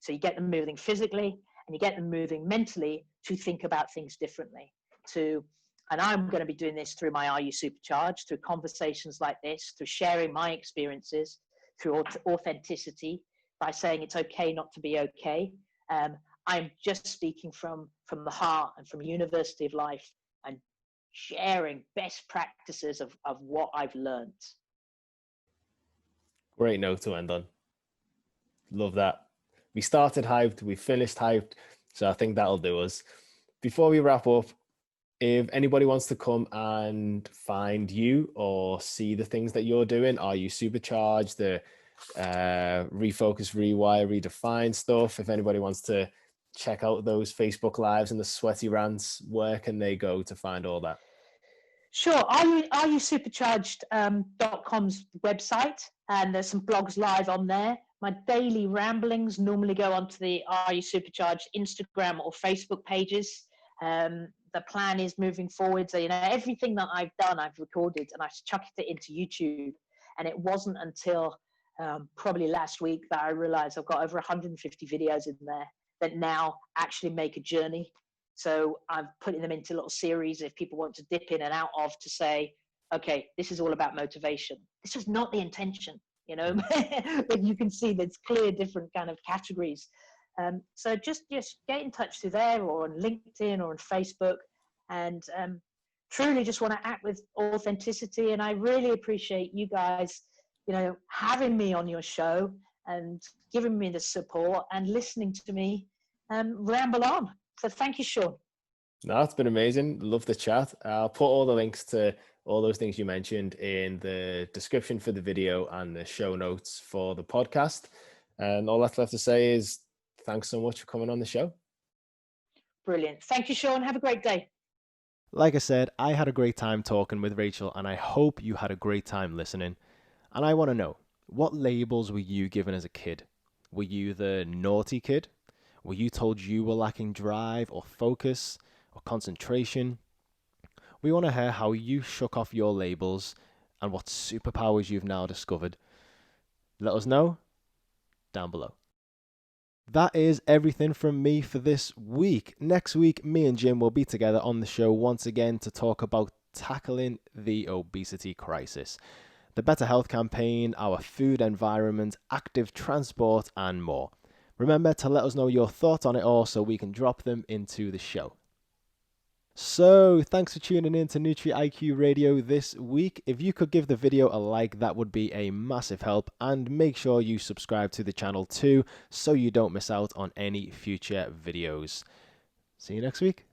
So you get them moving physically and you get them moving mentally to think about things differently. And I'm going to be doing this through my Are You Supercharged, through conversations like this, through sharing my experiences, through authenticity, by saying it's okay not to be okay. I'm just speaking from the heart and from University of Life and sharing best practices of what I've learned. Great note to end on. Love that. We started hyped, we finished hyped, so I think that'll do us. Before we wrap up, if anybody wants to come and find you or see the things that you're doing, Are You Supercharged, the refocus, rewire, redefine stuff, if anybody wants to check out those Facebook lives and the sweaty rants, where can they go to find all that? Sure. Are you supercharged.com's website, and there's some blogs live on there. My daily ramblings normally go onto the Are You Supercharged Instagram or Facebook pages. The plan is moving forward. So, everything that I've done, I've recorded and I've chucked it into YouTube. And it wasn't until probably last week that I realized I've got over 150 videos in there that now actually make a journey. So I'm putting them into little series if people want to dip in and out of, to say, okay, this is all about motivation. This was not the intention, but you can see there's clear different kind of categories. So just get in touch through there or on LinkedIn or on Facebook, and truly just want to act with authenticity. And I really appreciate you guys, having me on your show and giving me the support and listening to me ramble on. So thank you, Shaun. No, it's been amazing. Love the chat. I'll put all the links to all those things you mentioned in the description for the video and the show notes for the podcast. And all that's left to say is thanks so much for coming on the show. Brilliant. Thank you, Shaun. Have a great day. Like I said, I had a great time talking with Rachel, and I hope you had a great time listening. And I want to know, what labels were you given as a kid? Were you the naughty kid? Were you told you were lacking drive or focus or concentration? We want to hear how you shook off your labels and what superpowers you've now discovered. Let us know down below. That is everything from me for this week. Next week, me and Jim will be together on the show once again to talk about tackling the obesity crisis, the Better Health campaign, our food environment, active transport, and more. Remember to let us know your thoughts on it all so we can drop them into the show. So, thanks for tuning in to Nutri-iQ Radio this week. If you could give the video a like, that would be a massive help. And make sure you subscribe to the channel too, so you don't miss out on any future videos. See you next week.